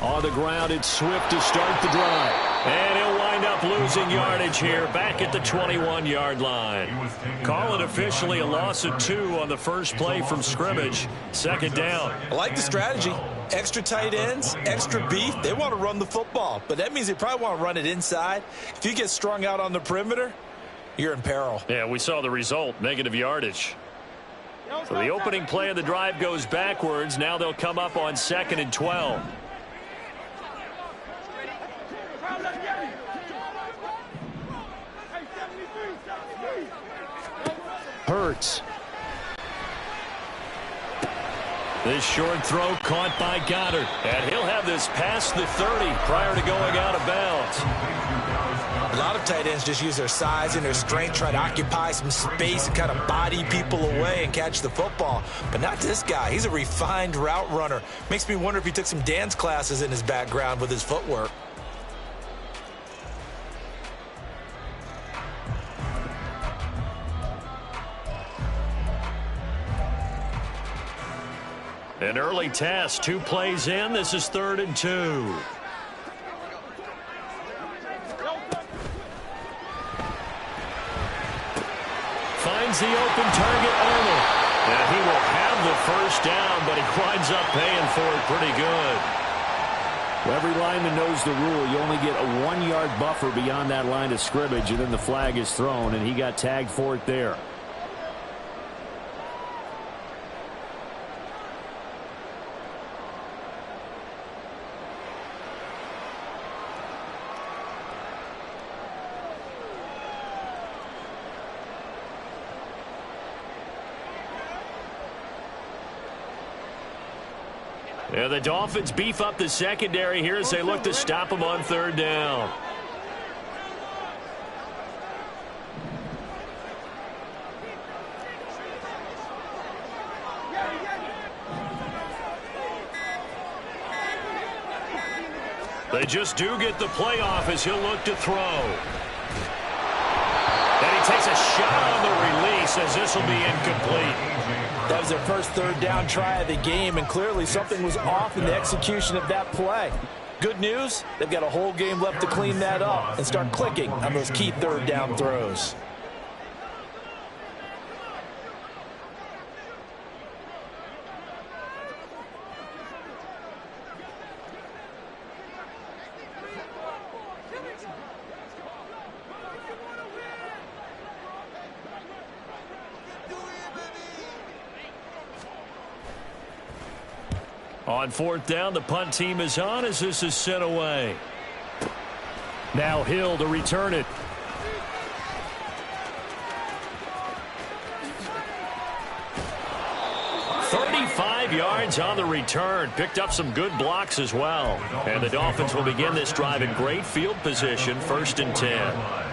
On the ground, it's Swift to start the drive. And he'll wind up losing yardage here back at the 21-yard line. Call it officially a loss of 2 on the first play from scrimmage. Second down. I like the strategy. Extra tight ends, extra beef. They want to run the football, but that means they probably want to run it inside. If you get strung out on the perimeter, you're in peril. Yeah, we saw the result, negative yardage. So the opening play of the drive goes backwards. Now they'll come up on 2nd and 12. Hurts. This short throw caught by Goddard. And he'll have this past the 30 prior to going out of bounds. A lot of tight ends just use their size and their strength, try to occupy some space and kind of body people away and catch the football. But not this guy. He's a refined route runner. Makes me wonder if he took some dance classes in his background with his footwork. An early test, 2 plays in. This is 3rd and 2. Finds the open target, Arnold. And he will have the first down, but he winds up paying for it pretty good. Well, every lineman knows the rule. You only get a 1-yard buffer beyond that line of scrimmage, and then the flag is thrown, and he got tagged for it there. Yeah, the Dolphins beef up the secondary here as they look to stop him on 3rd down. They just do get the play off as he'll look to throw. And he takes a shot on the release as this will be incomplete. That was their first 3rd down try of the game, and clearly something was off in the execution of that play. Good news, they've got a whole game left to clean that up and start clicking on those key 3rd down throws. On 4th down, the punt team is on as this is sent away. Now Hill to return it. Yards on the return. Picked up some good blocks as well. And the Dolphins will begin this drive in great field position, 1st and 10.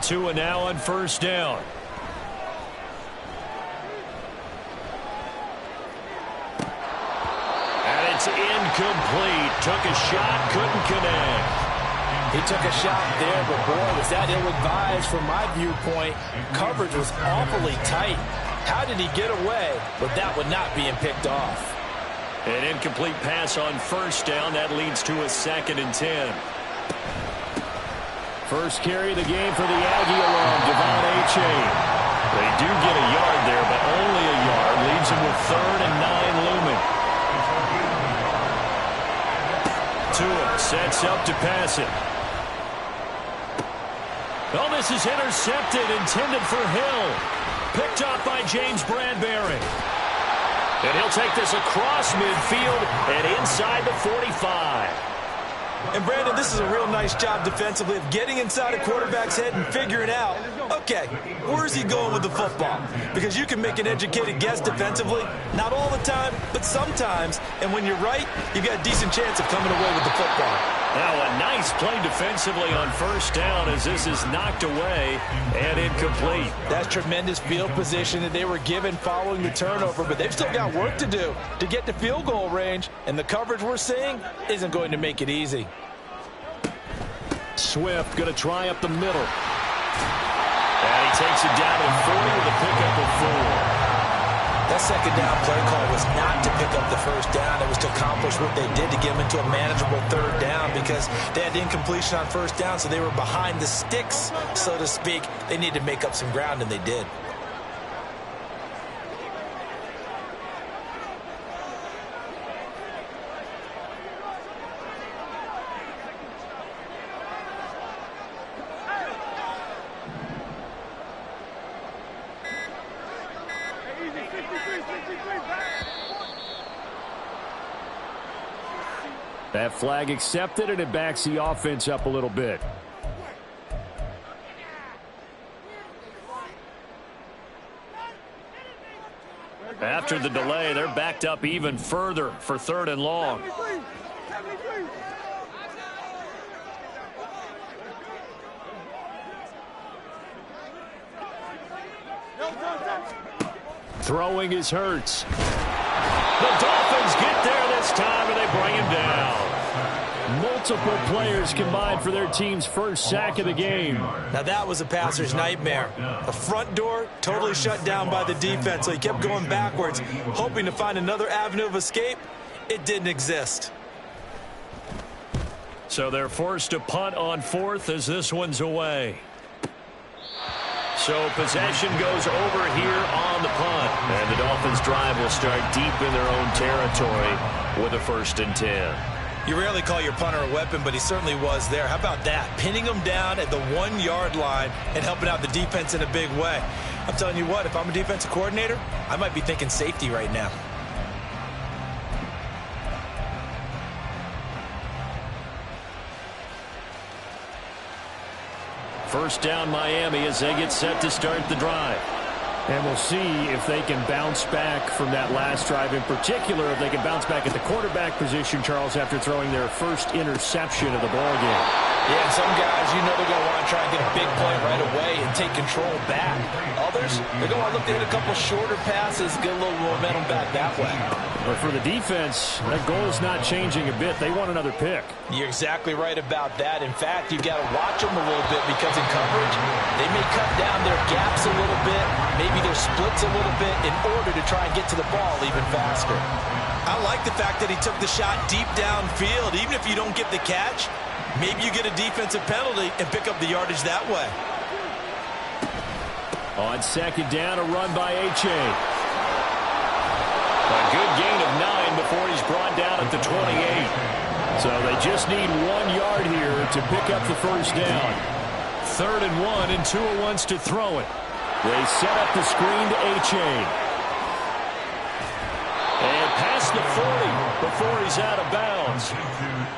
Tua now on 1st down. And it's incomplete. Took a shot, couldn't connect. He took a shot there, but boy, was that ill-advised from my viewpoint. Coverage was awfully tight. How did he get away with that one not being picked off? An incomplete pass on 1st down. That leads to a 2nd and 10. First carry of the game for the Aggie alum, Devon Achane. They do get a yard there, but only a yard. Leaves them with 3rd and 9 looming. Tua sets up to pass it. Oh, this is intercepted, intended for Hill. Picked up by James Bradbury. And he'll take this across midfield and inside the 45. And, Brandon, this is a real nice job defensively of getting inside a quarterback's head and figuring out, okay, where's he going with the football? Because you can make an educated guess defensively, not all the time, but sometimes. And when you're right, you've got a decent chance of coming away with the football. Now a nice play defensively on first down as this is knocked away and incomplete. That's tremendous field position that they were given following the turnover, but they've still got work to do to get to field goal range, and the coverage we're seeing isn't going to make it easy. Swift going to try up the middle. And he takes it down to 40 with a pickup of 4. That second down play call was not to pick up the first down. It was to accomplish what they did to get them into a manageable third down because they had incompletion on first down, so they were behind the sticks, so to speak. They needed to make up some ground, and they did. That flag accepted, and it backs the offense up a little bit. After the delay, they're backed up even further for 3rd and long. Throwing is Hurts. The Dolphins get there this time, and they bring him down. Multiple players combined for their team's first sack of the game. Now that was a passer's nightmare. The front door totally shut down by the defense, so he kept going backwards, hoping to find another avenue of escape. It didn't exist. So they're forced to punt on 4th as this one's away. So possession goes over here on the punt. And the Dolphins drive will start deep in their own territory with a 1st and 10. You rarely call your punter a weapon, but he certainly was there. How about that? Pinning him down at the 1-yard line and helping out the defense in a big way. I'm telling you what, if I'm a defensive coordinator, I might be thinking safety right now. First down Miami as they get set to start the drive. And we'll see if they can bounce back from that last drive. In particular, if they can bounce back at the quarterback position, Charles, after throwing their first interception of the ballgame. Yeah, some guys, you know they're going to want to try and get a big play right away and take control back. Others, they're going to look to hit a couple shorter passes, get a little momentum back that way. But for the defense, that goal is not changing a bit. They want another pick. You're exactly right about that. In fact, you've got to watch them a little bit because in coverage, they may cut down their gaps a little bit, maybe their splits a little bit in order to try and get to the ball even faster. I like the fact that he took the shot deep downfield. Even if you don't get the catch, maybe you get a defensive penalty and pick up the yardage that way. On second down, a run by H.A. A good gain of 9 before he's brought down at the 28. So they just need 1 yard here to pick up the first down. 3rd and 1, and Tua wants to throw it. They set up the screen to H.A. And past the 40 before he's out of bounds.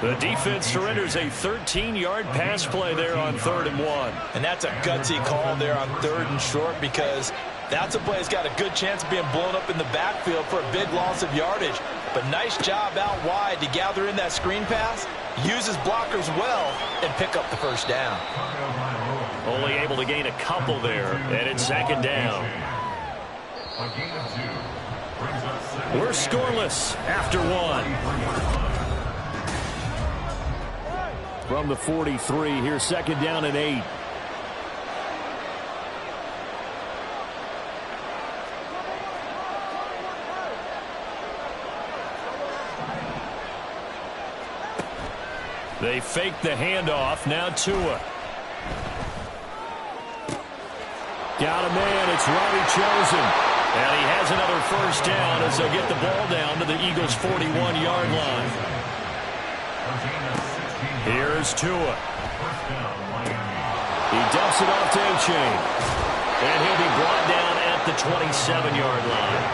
The defense surrenders a 13-yard pass play there on 3rd and 1. And that's a gutsy call there on 3rd and short because that's a play that's got a good chance of being blown up in the backfield for a big loss of yardage. But nice job out wide to gather in that screen pass, use his blockers well, and pick up the first down. Only able to gain a couple there, and it's 2nd down. We're scoreless after 1. From the 43, here's 2nd down and 8. They fake the handoff. Now Tua. Got a man. It's Robbie Chosen. And he has another first down as they'll get the ball down to the Eagles' 41-yard line. Here's Tua. He dumps it off to A-Chain. And he'll be brought down at the 27-yard line.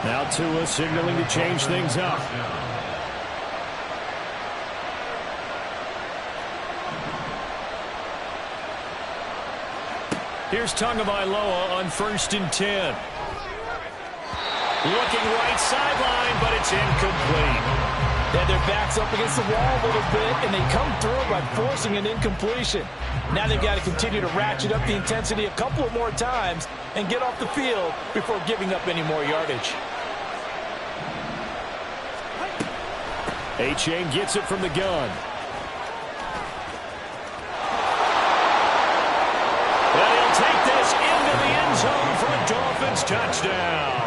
Now Tua signaling to change things up. Here's Tagovailoa on 1st and 10. Looking right sideline, but it's incomplete. They had their backs up against the wall a little bit, and they come through by forcing an incompletion. Now they've got to continue to ratchet up the intensity a couple of more times and get off the field before giving up any more yardage. A-Chain gets it from the gun. And he'll take this into the end zone for a Dolphins touchdown.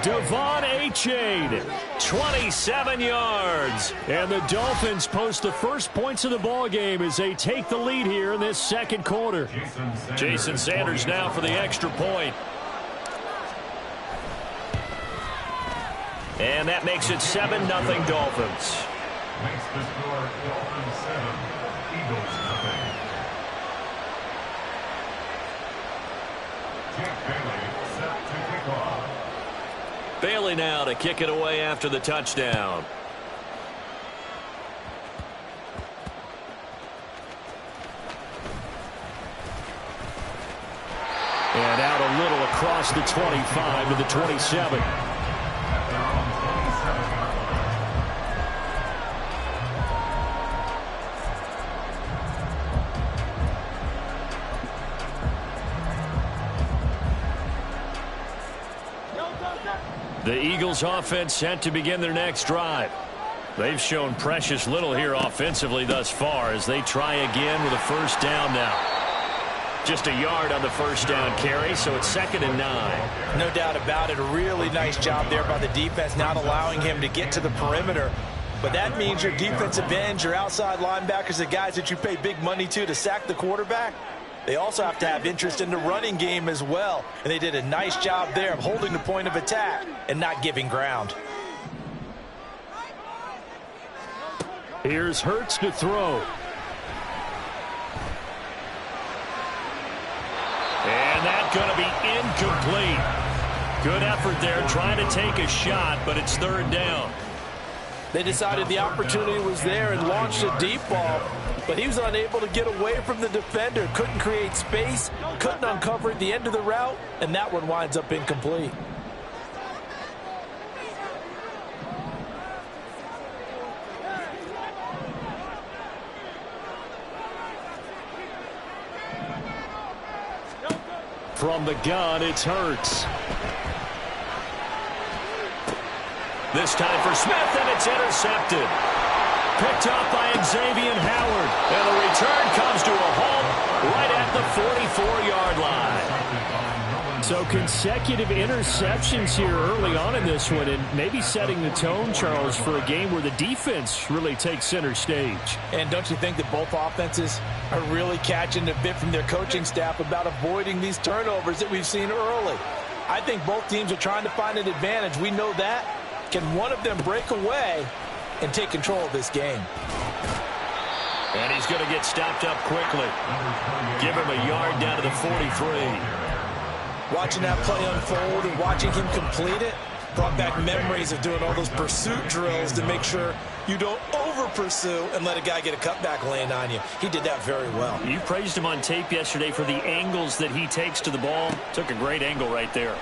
Devon A-Chain, 27 yards. And the Dolphins post the first points of the ballgame as they take the lead here in this second quarter. Jason Sanders now for the extra point. And that makes it 7-0 Dolphins. Makes the score Dolphins 7, Eagles nothing. Jack Bailey set to kick off. Bailey now to kick it away after the touchdown. And out a little across the 25 to the 27. The Eagles offense set to begin their next drive. They've shown precious little here offensively thus far as they try again with a first down now. Just a yard on the first down carry, so it's 2nd and 9. No doubt about it. A really nice job there by the defense, not allowing him to get to the perimeter. But that means your defensive ends, your outside linebackers, the guys that you pay big money to sack the quarterback, they also have to have interest in the running game as well. And they did a nice job there of holding the point of attack and not giving ground. Here's Hurts to throw. And that's going to be incomplete. Good effort there trying to take a shot, but it's 3rd down. They decided the opportunity was there and launched a deep ball, but he was unable to get away from the defender, couldn't create space, couldn't uncover at the end of the route, and that one winds up incomplete. From the gun, it's Hurts. This time for Smith, and it's intercepted. Picked up by Xavier Howard. And the return comes to a halt right at the 44-yard line. So consecutive interceptions here early on in this one, and maybe setting the tone, Charles, for a game where the defense really takes center stage. And don't you think that both offenses are really catching a bit from their coaching staff about avoiding these turnovers that we've seen early? I think both teams are trying to find an advantage. We know that. Can one of them break away and take control of this game? And he's going to get stopped up quickly. Give him a yard down to the 43. Watching that play unfold and watching him complete it brought back memories of doing all those pursuit drills to make sure you don't over-pursue and let a guy get a cutback land on you. He did that very well. You praised him on tape yesterday for the angles that he takes to the ball. Took a great angle right there.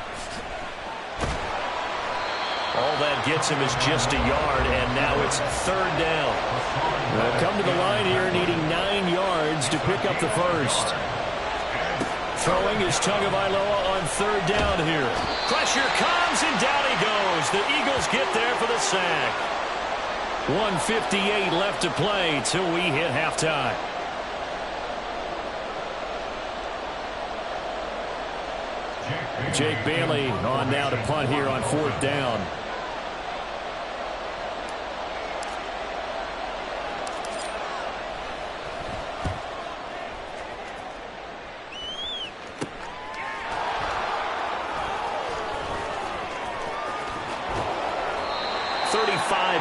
All that gets him is just a yard, and now it's 3rd down. They'll come to the line here needing 9 yards to pick up the first. Throwing is Tagovailoa on 3rd down here. Pressure comes, and down he goes. The Eagles get there for the sack. 1:58 left to play till we hit halftime. Jake Bailey on now to punt here on 4th down.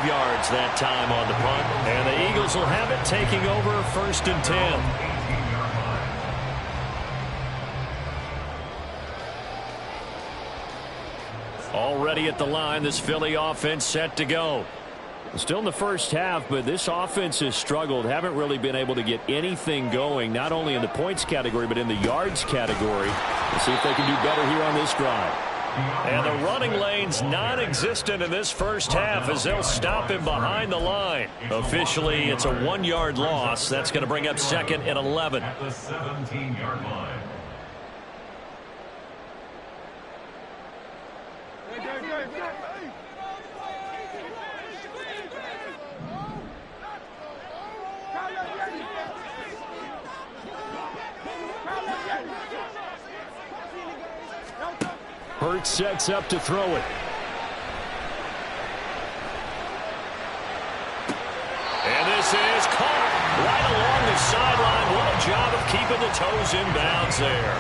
Yards that time on the punt, and the Eagles will have it, taking over 1st and 10. Already at the line, this Philly offense set to go. Still in the first half, but this offense has struggled. Haven't really been able to get anything going, not only in the points category, but in the yards category. Let's see if they can do better here on this drive. And the running lane's non-existent in this first half as they'll stop him behind the line. Officially, it's a 1-yard loss. That's going to bring up 2nd and 11. At the 17-yard line. Hurts sets up to throw it. And this is caught right along the sideline. What a job of keeping the toes in bounds there.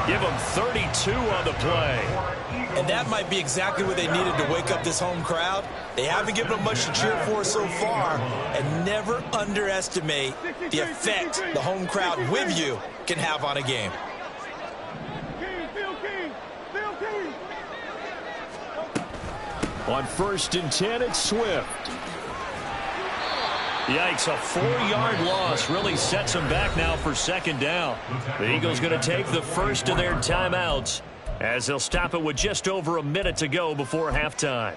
Give them 32 on the play. And that might be exactly what they needed to wake up this home crowd. They haven't given them much to cheer for so far. And never underestimate the effect the home crowd with you can have on a game. On 1st and 10, it's Swift. Yikes, a 4-yard loss really sets them back now for 2nd down. The Eagles going to take the first of their timeouts as they'll stop it with just over a minute to go before halftime.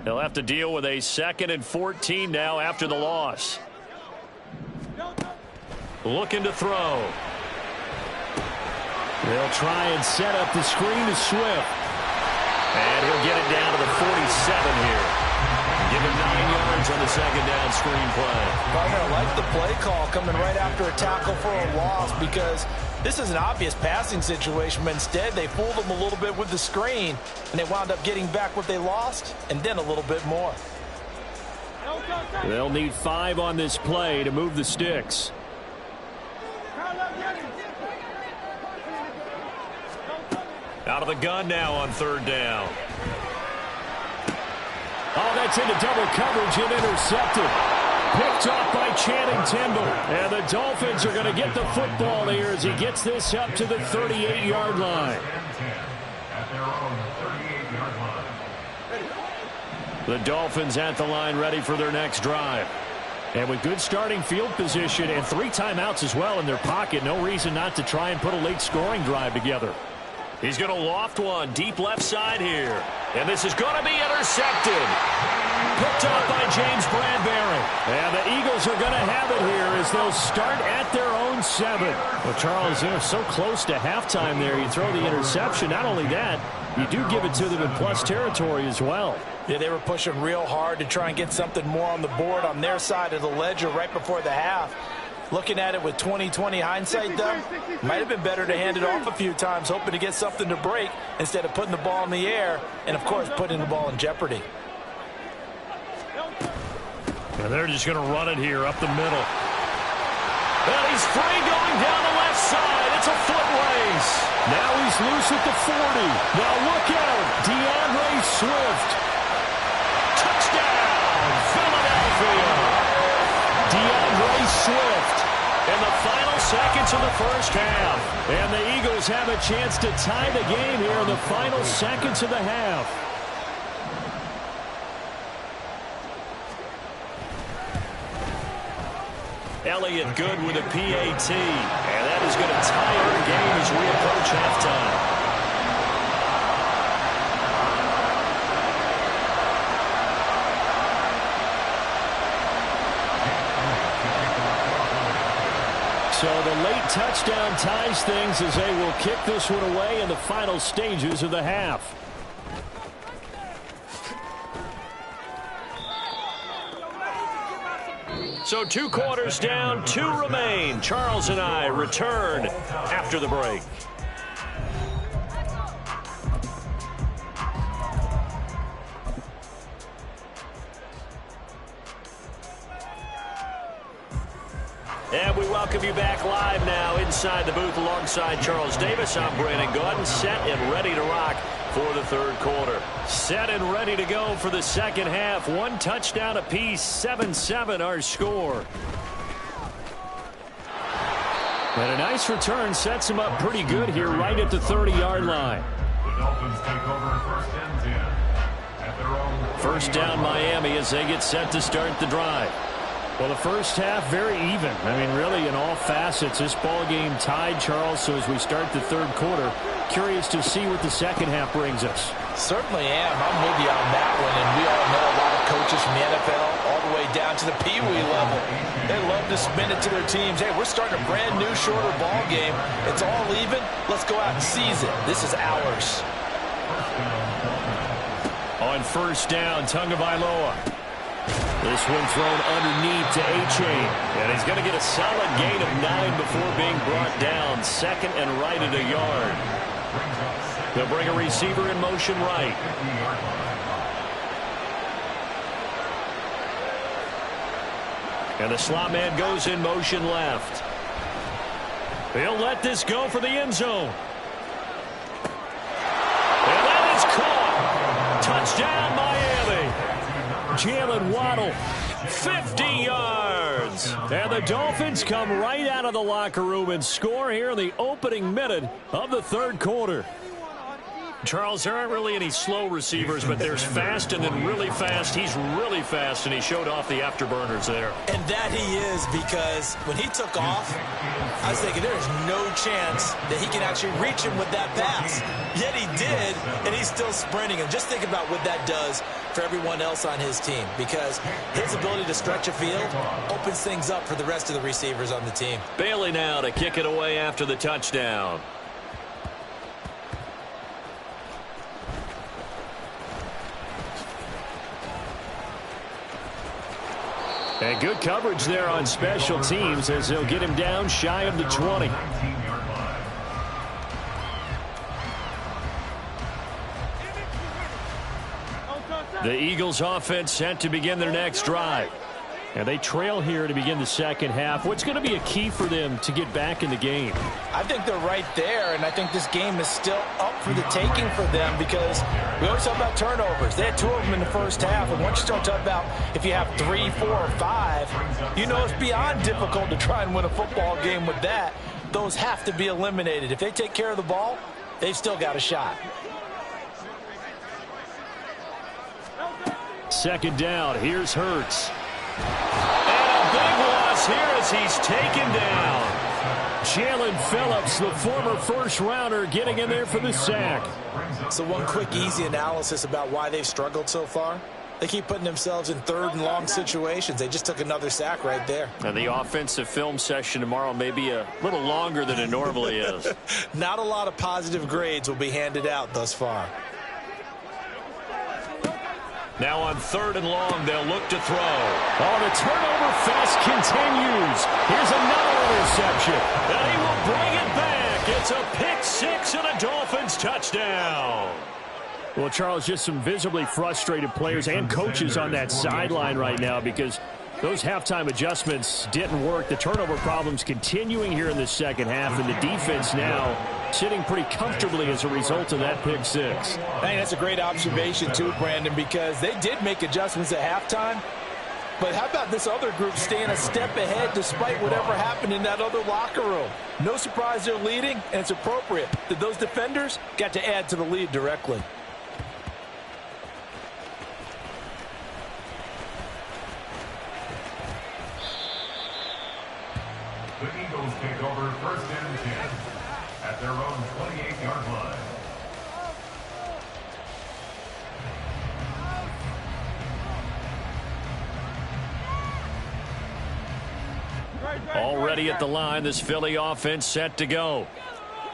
They'll have to deal with a 2nd and 14 now after the loss. Looking to throw. They'll try and set up the screen to Swift. And he'll get it down to the 47 here. Give him 9 yards on the 2nd down screen play. I like the play call coming right after a tackle for a loss because this is an obvious passing situation, but instead they fooled them a little bit with the screen, and they wound up getting back what they lost and then a little bit more. They'll need 5 on this play to move the sticks. Out of the gun now on 3rd down. Oh, that's into double coverage and intercepted. Picked off by Channing Tindall. And the Dolphins are going to get the football here as he gets this up to the 38-yard line. At their own 38-yard line. The Dolphins at the line ready for their next drive. And with good starting field position and 3 timeouts as well in their pocket, no reason not to try and put a late scoring drive together. He's going to loft one deep left side here. And this is going to be intercepted. Picked off by James Bradbury. And the Eagles are going to have it here as they'll start at their own 7. Well, Charles, they're so close to halftime there. You throw the interception. Not only that, you do give it to them in plus territory as well. Yeah, they were pushing real hard to try and get something more on the board on their side of the ledger right before the half. Looking at it with 20/20 hindsight, though, might have been better to hand it off a few times, hoping to get something to break instead of putting the ball in the air and, of course, putting the ball in jeopardy. And they're just going to run it here up the middle. And he's free going down the left side. It's a foot race. Now he's loose at the 40. Now look out. DeAndre Swift. Touchdown, Philadelphia. DeAndre Swift. In the final seconds of the first half. And the Eagles have a chance to tie the game here in the final seconds of the half. Elliott good with a PAT. And that is going to tie our game as we approach halftime. So the late touchdown ties things as they will kick this one away in the final stages of the half. So 2 quarters down, 2 remain. Charles and I return after the break. And we welcome you back live now inside the booth alongside Charles Davis. I'm Brandon Gaudin, set and ready to rock for the third quarter. Set and ready to go for the second half. One touchdown apiece, 7-7 our score. And a nice return sets him up pretty good here right at the 30-yard line. The Dolphins take over first and 10 at their own. First down Miami as they get set to start the drive. Well, the first half, very even. I mean, really, in all facets, this ball game tied, Charles. So as we start the third quarter, curious to see what the second half brings us. Certainly am. I'm with you on that one. And we all know a lot of coaches from the NFL all the way down to the Pee-wee level. They love to spin it to their teams. Hey, we're starting a brand new, shorter ball game. It's all even. Let's go out and seize it. This is ours. On first down, Tagovailoa. This one thrown underneath to A-Chain. And he's going to get a solid gain of 9 before being brought down. Second and right at a yard. They'll bring a receiver in motion right. And the slot man goes in motion left. He'll let this go for the end zone. And that is caught. Touchdown, Miami. Jalen Waddle, 50 yards. And the Dolphins come right out of the locker room and score here in the opening minute of the third quarter. Charles, there aren't really any slow receivers, but there's fast and then really fast. He's really fast, and he showed off the afterburners there. And that he is, because when he took off, I was thinking there's no chance that he can actually reach him with that pass. Yet he did, and he's still sprinting. And just think about what that does for everyone else on his team, because his ability to stretch a field opens things up for the rest of the receivers on the team. Bailey now to kick it away after the touchdown. And good coverage there on special teams as they'll get him down shy of the 20. The Eagles offense set to begin their next drive. And they trail here to begin the second half. What's going to be a key for them to get back in the game? I think they're right there, and I think this game is still up for the taking for them, because we always talk about turnovers. They had 2 of them in the first half, and once you start talking about if you have 3, 4, or 5, you know it's beyond difficult to try and win a football game with that. Those have to be eliminated. If they take care of the ball, they've still got a shot. Second down, here's Hurts. And a big loss here as he's taken down. Jalen Phillips, the former first-rounder, getting in there for the sack. So one quick, easy analysis about why they've struggled so far. They keep putting themselves in third and long situations. They just took another sack right there. And the offensive film session tomorrow may be a little longer than it normally is. Not a lot of positive grades will be handed out thus far. Now on third and long, they'll look to throw. Oh, the turnover fest continues. Here's another interception. And he will bring it back. It's a pick-6 and a Dolphins touchdown. Well, Charles, just some visibly frustrated players and coaches on that sideline right now, because those halftime adjustments didn't work. The turnover problems continuing here in the second half, and the defense now sitting pretty comfortably as a result of that pick-6. I think that's a great observation too, Brandon, because they did make adjustments at halftime. But how about this other group staying a step ahead despite whatever happened in that other locker room? No surprise they're leading, and it's appropriate that those defenders got to add to the lead directly. The Eagles take over first and 10 at their own 28-yard line. Already at the line, this Philly offense set to go.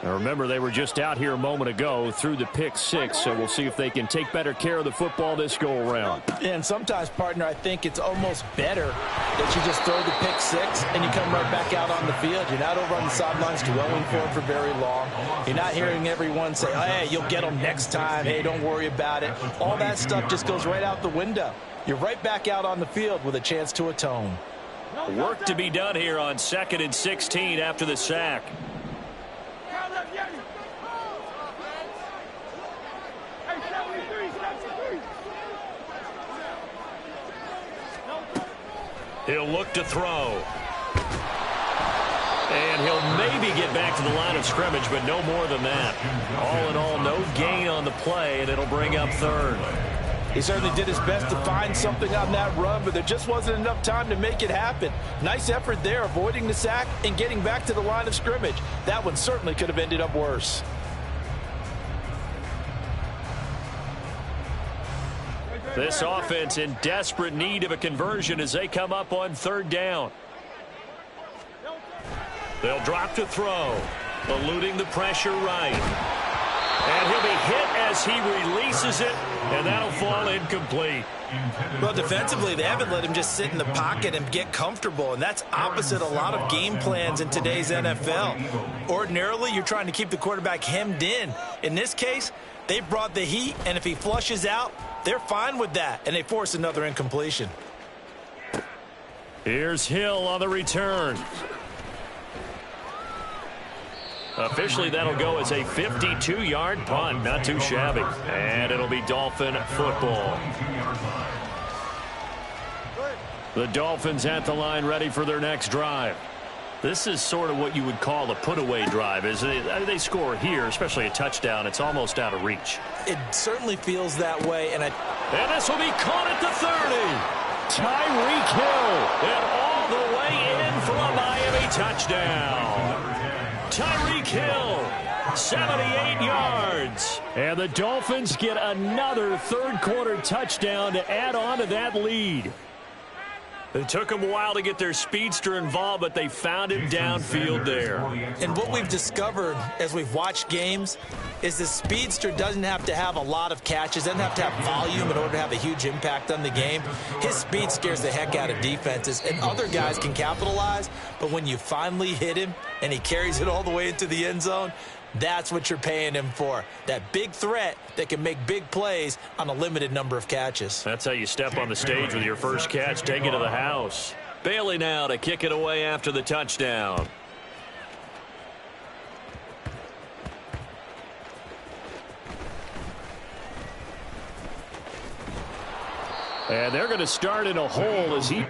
Now remember, they were just out here a moment ago through the pick-6, so we'll see if they can take better care of the football this go-around. And sometimes, partner, I think it's almost better that you just throw the pick-6 and you come right back out on the field. You're not over on the sidelines dwelling for it for very long. You're not hearing everyone say, oh, hey, you'll get them next time. Hey, don't worry about it. All that stuff just goes right out the window. You're right back out on the field with a chance to atone. Work to be done here on 2nd and 16 after the sack. He'll look to throw. And he'll maybe get back to the line of scrimmage, but no more than that. All in all, no gain on the play, and it'll bring up 3rd. He certainly did his best to find something on that run, but there just wasn't enough time to make it happen. Nice effort there, avoiding the sack and getting back to the line of scrimmage. That one certainly could have ended up worse. This offense in desperate need of a conversion as they come up on 3rd down. They'll drop to throw, eluding the pressure right. And he'll be hit as he releases it, and that'll fall incomplete. Well, defensively, they haven't let him just sit in the pocket and get comfortable, and that's opposite a lot of game plans in today's NFL. Ordinarily, you're trying to keep the quarterback hemmed in. In this case, they brought the heat, and if he flushes out, they're fine with that, and they force another incompletion. Here's Hill on the return. Officially, that'll go as a 52-yard punt. Not too shabby. And it'll be Dolphin football. The Dolphins at the line, ready for their next drive. This is sort of what you would call a put-away drive. As they score here, especially a touchdown, it's almost out of reach. It certainly feels that way. And this will be caught at the 30. Tyreek Hill. And all the way in for a Miami touchdown. Tyreek Hill, 78 yards. And the Dolphins get another third-quarter touchdown to add on to that lead. It took them a while to get their speedster involved, but they found him downfield there. And what we've discovered as we've watched games is the speedster doesn't have to have a lot of catches, doesn't have to have volume in order to have a huge impact on the game. His speed scares the heck out of defenses, and other guys can capitalize, but when you finally hit him and he carries it all the way into the end zone, that's what you're paying him for. That big threat that can make big plays on a limited number of catches. That's how you step on the stage with your first catch. Take it to the house. Bailey now to kick it away after the touchdown. And they're going to start in a hole as he...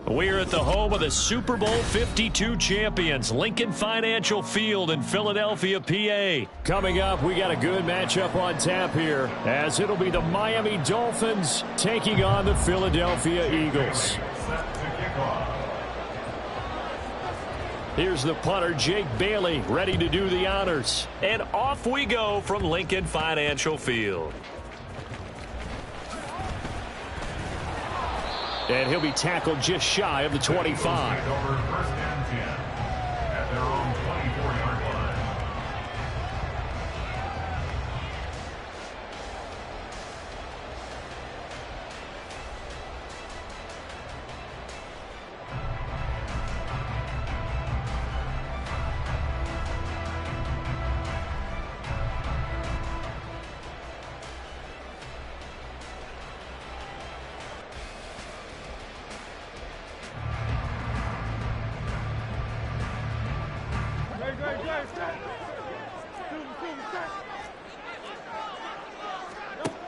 We're at the home of the Super Bowl 52 champions, Lincoln Financial Field in Philadelphia, PA. Coming up, we got a good matchup on tap here, as it'll be the Miami Dolphins taking on the Philadelphia Eagles. Here's the punter, Jake Bailey, ready to do the honors. And off we go from Lincoln Financial Field. And he'll be tackled just shy of the 25. First and 10 at their own 24-yard line.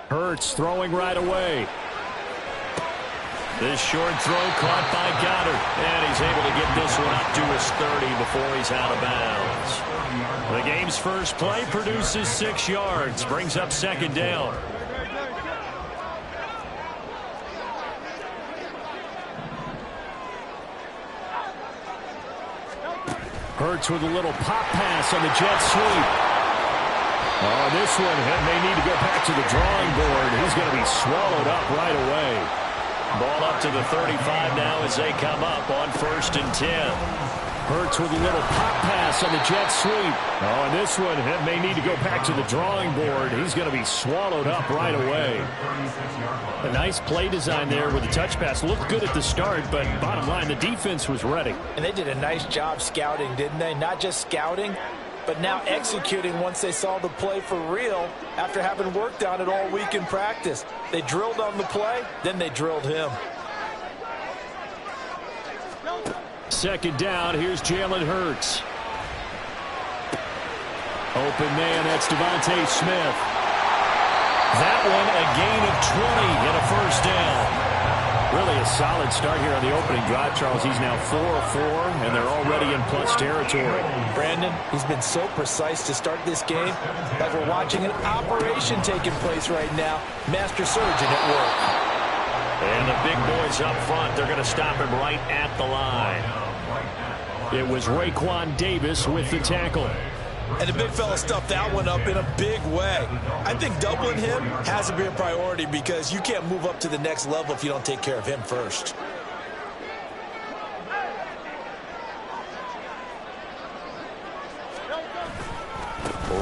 Hurts throwing right away. This short throw caught by Goddard. And he's able to get this one up to his 30 before he's out of bounds. The game's first play produces 6 yards. Brings up second down. Hurts with a little pop pass on the jet sweep. Oh, this one may need to go back to the drawing board. He's going to be swallowed up right away. Ball up to the 35 now as they come up on 1st and 10. Hurts with a little pop pass on the jet sweep. Oh, and this one may need to go back to the drawing board. He's going to be swallowed up right away. A nice play design there with the touch pass. Looked good at the start, but bottom line, the defense was ready. And they did a nice job scouting, didn't they? Not just scouting, but now executing once they saw the play for real after having worked on it all week in practice. They drilled on the play, then they drilled him. Second down, here's Jalen Hurts. Open man, that's Devontae Smith. That one a gain of 20 and a first down. Really a solid start here on the opening drive, Charles. He's now 4 of 4, and they're already in plus territory. Brandon, he's been so precise to start this game, like we're watching an operation taking place right now. Master surgeon at work. And the big boys up front, they're going to stop him right at the line. It was Raekwon Davis with the tackle. And the big fella stuffed that one up in a big way. I think doubling him has to be a priority because you can't move up to the next level if you don't take care of him first.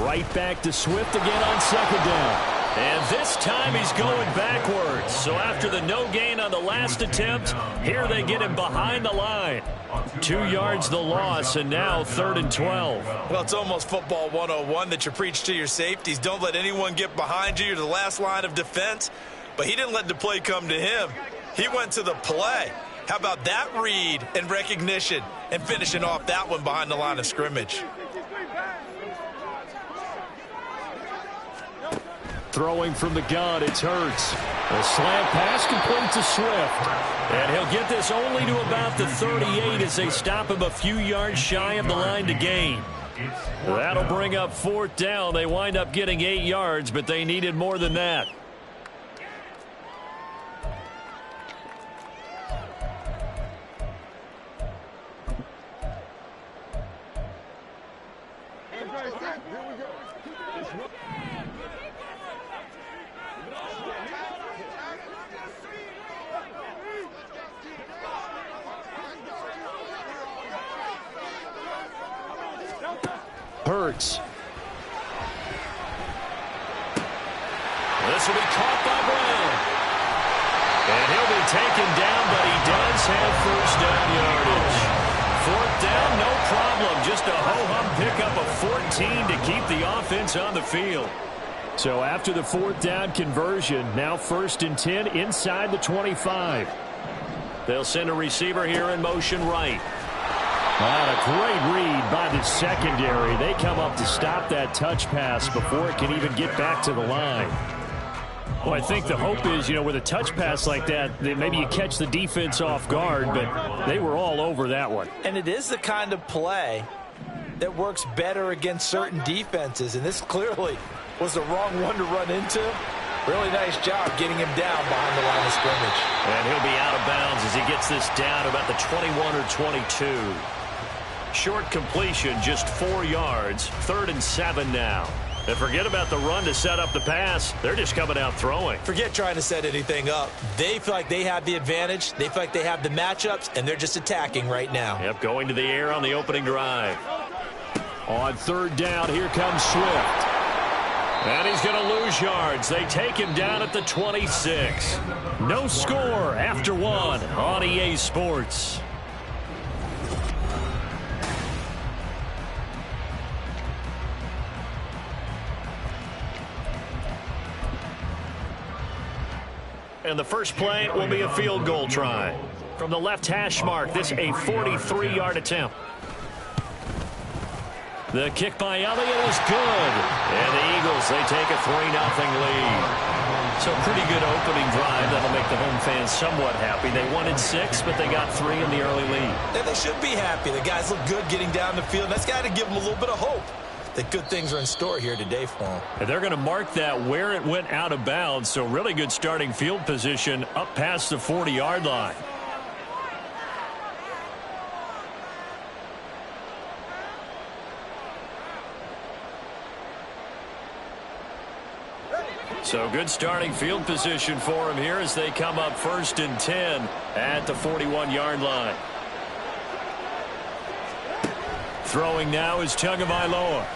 Right back to Swift again on second down. And this time he's going backwards. So after the no gain on the last attempt, here they get him behind the line. 2 yards the loss, and now 3rd and 12. Well, it's almost football 101 that you preach to your safeties. Don't let anyone get behind you. You're the last line of defense. But he didn't let the play come to him. He went to the play. How about that read and recognition and finishing off that one behind the line of scrimmage? Throwing from the gun, it's Hurts. A slant pass complete to Swift. And he'll get this only to about the 38 as they stop him a few yards shy of the line to gain. That'll bring up 4th down. They wind up getting 8 yards, but they needed more than that. Hurts. This will be caught by Brown. And he'll be taken down, but he does have first down yardage. 4th down, no problem. Just a ho-hum pickup of 14 to keep the offense on the field. So after the 4th down conversion, now 1st and 10 inside the 25. They'll send a receiver here in motion right. A great read by the secondary. They come up to stop that touch pass before it can even get back to the line. Well, I think the hope is, with a touch pass like that maybe you catch the defense off guard, but they were all over that one. And it is the kind of play that works better against certain defenses, and this clearly was the wrong one to run into. Really nice job getting him down behind the line of scrimmage. And he'll be out of bounds as he gets this down to about the 21 or 22. Short completion, just 4 yards. 3rd and 7 now. And forget about the run to set up the pass. They're just coming out throwing. Forget trying to set anything up. They feel like they have the advantage. They feel like they have the matchups, and they're just attacking right now. Yep, going to the air on the opening drive. On 3rd down, here comes Swift. And he's going to lose yards. They take him down at the 26. No score after 1 on EA Sports. And the first play will be a field goal try. From the left hash mark, this a 43-yard attempt. The kick by Elliott is good. And the Eagles, they take a 3-0 lead. So pretty good opening drive. That'll make the home fans somewhat happy. They wanted 6, but they got 3 in the early lead. And they should be happy. The guys look good getting down the field. That's got to give them a little bit of hope that good things are in store here today for them. And they're going to mark that where it went out of bounds. So really good starting field position up past the 40-yard line. So good starting field position for him here as they come up 1st and 10 at the 41-yard line. Throwing now is Tagovailoa.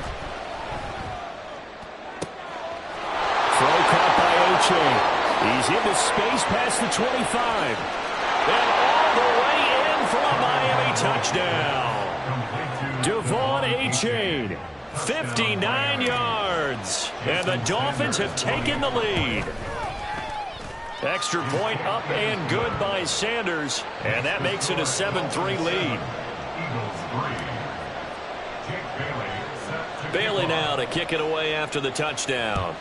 Throw caught by Ochane. He's into space past the 25. And all the way in for a Miami touchdown. Dgoon Achane. 59 yards. And the Dolphins have taken the lead. Extra point up and good by Sanders. And that makes it a 7-3 lead. Bailey now to kick it away after the touchdown.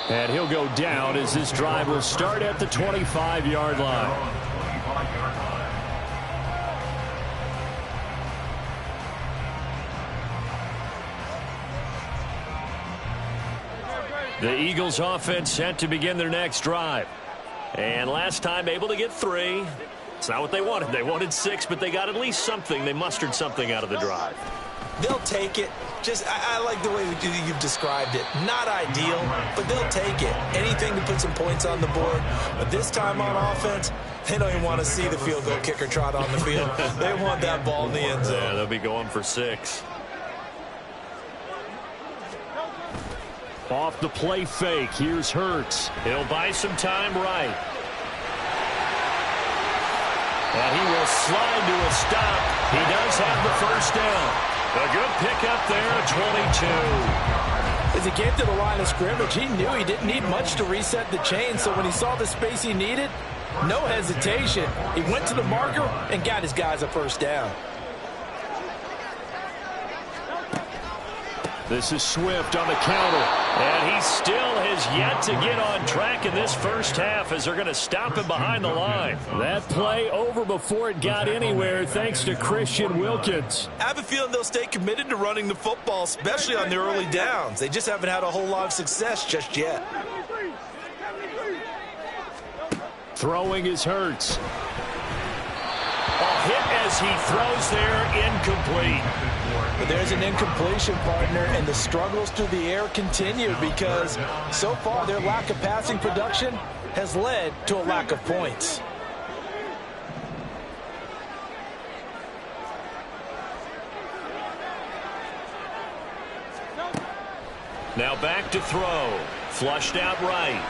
And he'll go down as this drive will start at the 25-yard line. The Eagles offense set to begin their next drive. And last time able to get 3. It's not what they wanted. They wanted 6, but they got at least something. They mustered something out of the drive. They'll take it. I like the way you've described it. Not ideal, but they'll take it. Anything to put some points on the board. But this time on offense, they don't even want to see the field goal kicker trot on the field. They want that ball in the end zone. Yeah, they'll be going for 6. Off the play fake, here's Hurts. He'll buy some time right. And he will slide to a stop. He does have the first down. A good pickup there, 22. As he came to the line of scrimmage, he knew he didn't need much to reset the chain, so when he saw the space he needed, no hesitation. He went to the marker and got his guys a first down. This is Swift on the counter. And he still has yet to get on track in this first half as they're going to stop him behind the line. That play over before it got anywhere thanks to Christian Wilkins. I have a feeling they'll stay committed to running the football, especially on their early downs. They just haven't had a whole lot of success just yet. Throwing is Hurts. A hit as he throws there, incomplete. But there's an incompletion, partner, and the struggles through the air continue because so far their lack of passing production has led to a lack of points. Now back to throw. Flushed out right.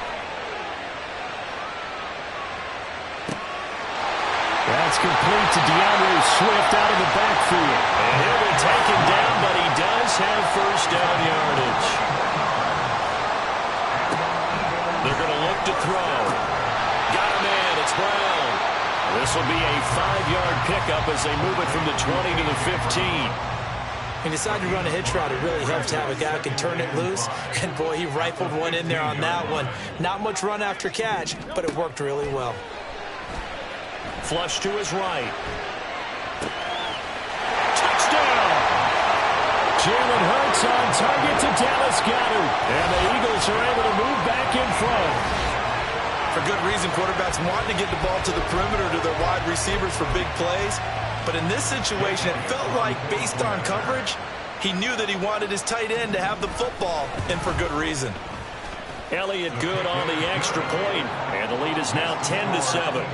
That's complete to DeAndre Swift out of the backfield. And he'll be taken down, but he does have first down yardage. They're going to look to throw. Got a man. It's Brown. This will be a 5-yard pickup as they move it from the 20 to the 15. He decided to run a hitch route. It really helps to have a guy who can turn it loose. And, boy, he rifled one in there on that one. Not much run after catch, but it worked really well. Flush to his right. Touchdown! Jalen Hurts on target to Dallas Goedert. And the Eagles are able to move back in front. For good reason, quarterbacks want to get the ball to the perimeter to their wide receivers for big plays. But in this situation, it felt like, based on coverage, he knew that he wanted his tight end to have the football, and for good reason. Elliott good on the extra point, and the lead is now 10-7.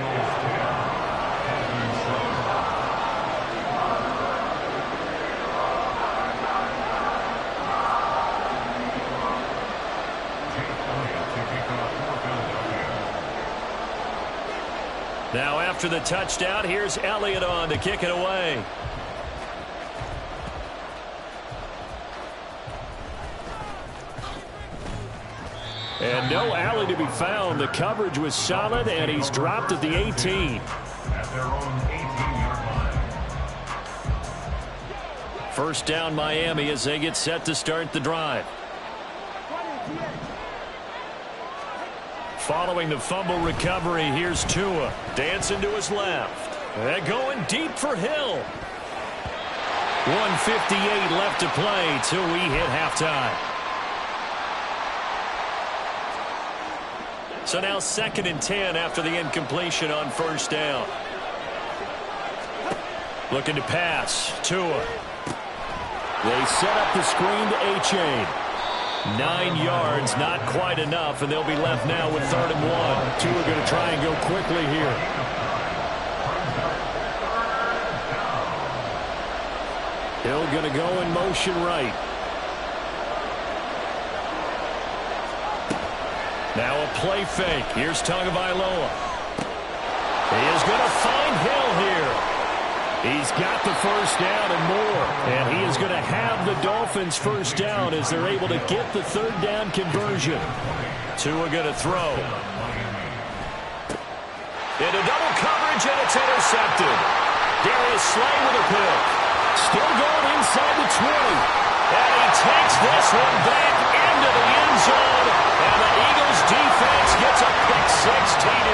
Now after the touchdown, here's Elliott on to kick it away. And no alley to be found. The coverage was solid, and he's dropped at the 18. At their own 18-yard line. First down Miami as they get set to start the drive. Following the fumble recovery, here's Tua. Dancing to his left. And going deep for Hill. 1:58 left to play till we hit halftime. So now 2nd and 10 after the incompletion on first down. Looking to pass. Tua. They set up the screen to A-Chain. 9 yards, not quite enough, and they'll be left now with 3rd and 1. Tua going to try and go quickly here. Hill going to go in motion right. Now a play fake. Here's Tagovailoa. He is going to find Hill here. He's got the first down and more. And he is going to have the Dolphins first down as they're able to get the 3rd down conversion. Tua going to throw. Into double coverage, and it's intercepted. Darius Slay with a pick. Still going inside the 20. And he takes this one back into the end zone. And the Eagles defense gets a pick-6 TD.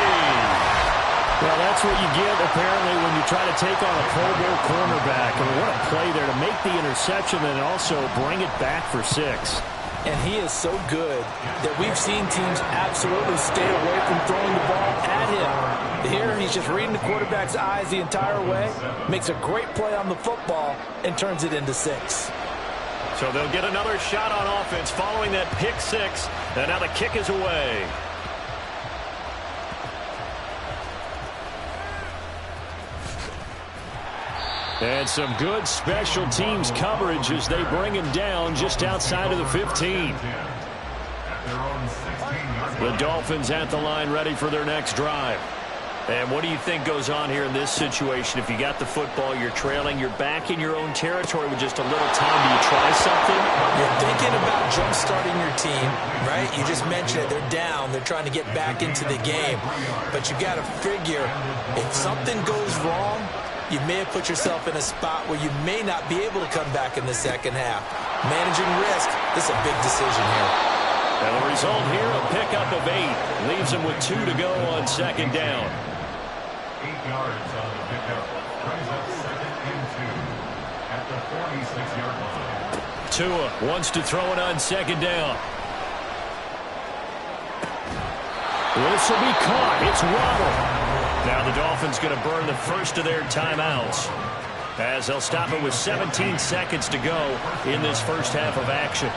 Well, that's what you get, apparently, when you try to take on a Pro Bowl cornerback. I mean, what a play there to make the interception and also bring it back for 6. And he is so good that we've seen teams absolutely stay away from throwing the ball at him. Here, he's just reading the quarterback's eyes the entire way, makes a great play on the football, and turns it into 6. So they'll get another shot on offense following that pick-6, and now the kick is away. And some good special teams coverage as they bring him down just outside of the 15. The Dolphins at the line ready for their next drive. And what do you think goes on here in this situation? If you got the football, you're trailing, you're back in your own territory with just a little time. Do you try something? You're thinking about jump-starting your team, right? You just mentioned it. They're down. They're trying to get back into the game. But you got to figure, if something goes wrong, you may have put yourself in a spot where you may not be able to come back in the second half. Managing risk, this is a big decision here. And the result here, a pickup of 8. Leaves him with 2 to go on 2nd down. 8 yards on the pickup. Brings up 2nd and 2 at the 46-yard line. Tua wants to throw it on 2nd down. This will be caught. It's Waddle. Now the Dolphins going to burn the first of their timeouts as they'll stop it with 17 seconds to go in this first half of action.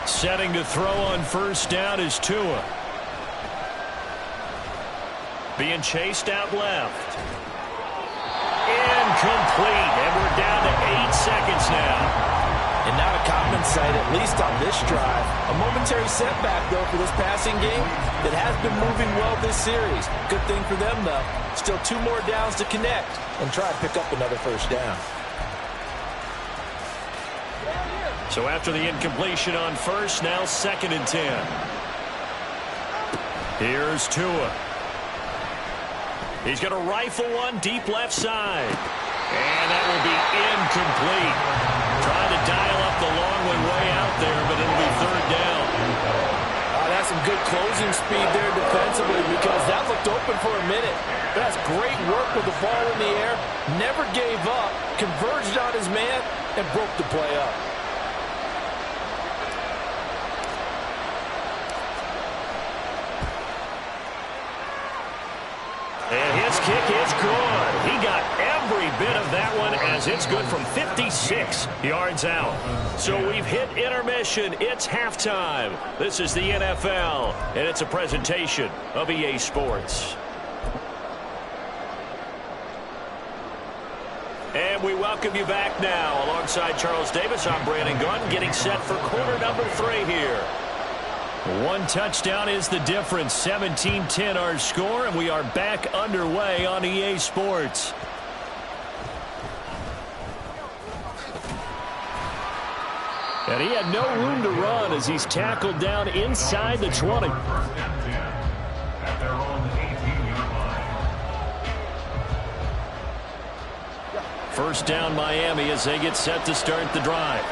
Setting to throw on first down is Tua. Being chased out left. Incomplete. And we're down to 8 seconds now. And not a common sight, at least on this drive. A momentary setback, though, for this passing game that has been moving well this series. Good thing for them, though. Still 2 more downs to connect and try to pick up another first down. So after the incompletion on first, now 2nd and 10. Here's Tua. He's going to rifle one deep left side. And that will be incomplete. Trying to dial up the long one way out there, but it'll be 3rd down. That's some good closing speed there defensively because that looked open for a minute. That's great work with the ball in the air. Never gave up. Converged on his man and broke the play up. And his kick is good. He got every bit of that one as it's good from 56 yards out. So we've hit intermission. It's halftime. This is the NFL, and it's a presentation of EA Sports. And we welcome you back now. Alongside Charles Davis, I'm Brandon Gaudin, getting set for quarter number 3 here. One touchdown is the difference. 17-10 our score, and we are back underway on EA Sports. And he had no room to run as he's tackled down inside the 20. At their own 18-yard line. First down Miami as they get set to start the drive.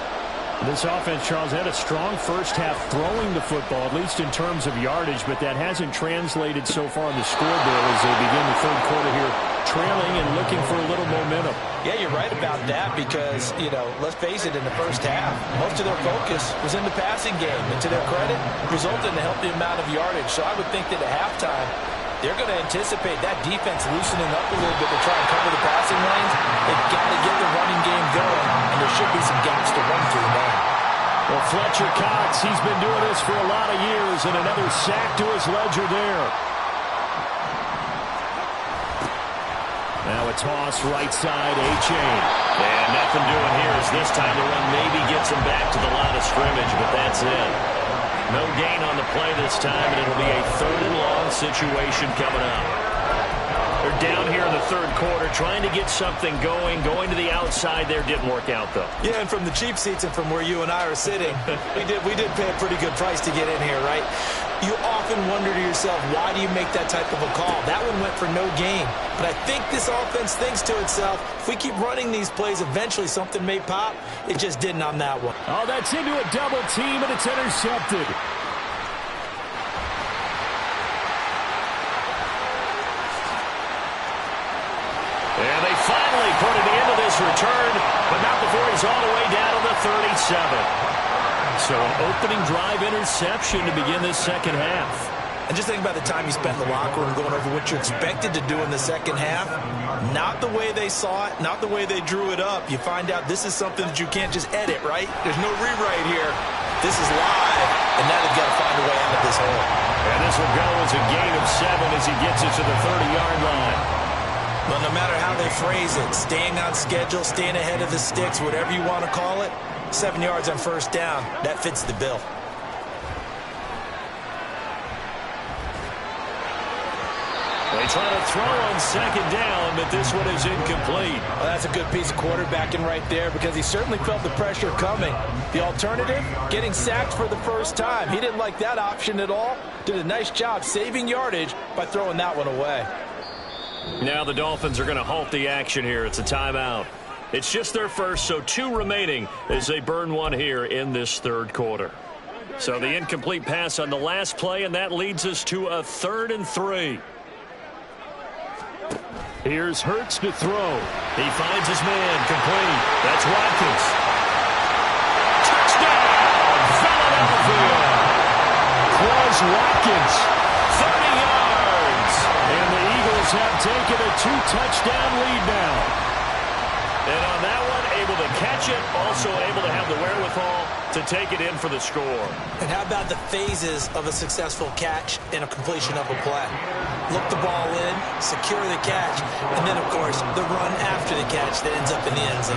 This offense, Charles, had a strong first half throwing the football, at least in terms of yardage, but that hasn't translated so far on the scoreboard as they begin the 3rd quarter here, trailing and looking for a little momentum. Yeah, you're right about that because, let's face it, in the first half, most of their focus was in the passing game. And to their credit, resulted in a healthy amount of yardage. So I would think that at halftime, they're going to anticipate that defense loosening up a little bit to try and cover the passing lanes. They've got to get the running game going, and there should be some gaps to run through now. Well, Fletcher Cox, he's been doing this for a lot of years, and another sack to his ledger there. Now a toss right side, A-Chain. And nothing doing here as this time the run maybe gets him back to the line of scrimmage, but that's it. No gain on the play this time, and it'll be a 3rd and long situation coming up. They're down here in the 3rd quarter trying to get something going. Going to the outside there didn't work out, though. Yeah, and from the cheap seats and from where you and I are sitting, we did pay a pretty good price to get in here, right? You often wonder to yourself, why do you make that type of a call? That one went for no gain. But I think this offense thinks to itself, if we keep running these plays, eventually something may pop. It just didn't on that one. Oh, that's into a double team, and it's intercepted. And they finally put it into this return, but not before he's all the way down to the 37. So an opening drive interception to begin this 2nd half. And just think about the time you spent in the locker room going over what you expected to do in the 2nd half. Not the way they saw it, not the way they drew it up. You find out this is something that you can't just edit, right? There's no rewrite here. This is live, and now they've got to find a way out of this hole. And this will go as a gain of 7 as he gets it to the 30-yard line. Well, no matter how they phrase it, staying on schedule, staying ahead of the sticks, whatever you want to call it, 7 yards on first down, that fits the bill. They try to throw on 2nd down, but this one is incomplete. Well, that's a good piece of quarterbacking right there because he certainly felt the pressure coming. The alternative, getting sacked for the first time. He didn't like that option at all. Did a nice job saving yardage by throwing that one away. Now the Dolphins are going to halt the action here. It's a timeout. It's just their first, so 2 remaining as they burn one here in this 3rd quarter. So the incomplete pass on the last play, and that leads us to a 3rd and 3. Here's Hurts to throw. He finds his man, complete. That's Watkins. Touchdown, Philadelphia. Quez Watkins. 30 yards. And the Eagles have taken a 2-touchdown lead now. And on that one, able to catch it, also able to have the wherewithal to take it in for the score. And how about the phases of a successful catch and a completion of a play? Look the ball in, secure the catch, and then, of course, the run after the catch that ends up in the end zone.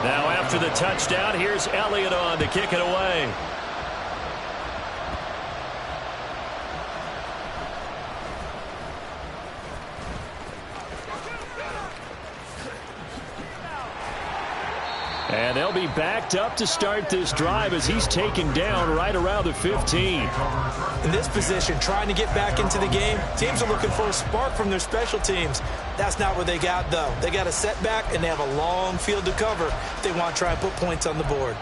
Now after the touchdown, here's Elliott on to kick it away. And they'll be backed up to start this drive as he's taken down right around the 15. In this position, trying to get back into the game, teams are looking for a spark from their special teams. That's not what they got, though. They got a setback, and they have a long field to cover if they want to try and put points on the board.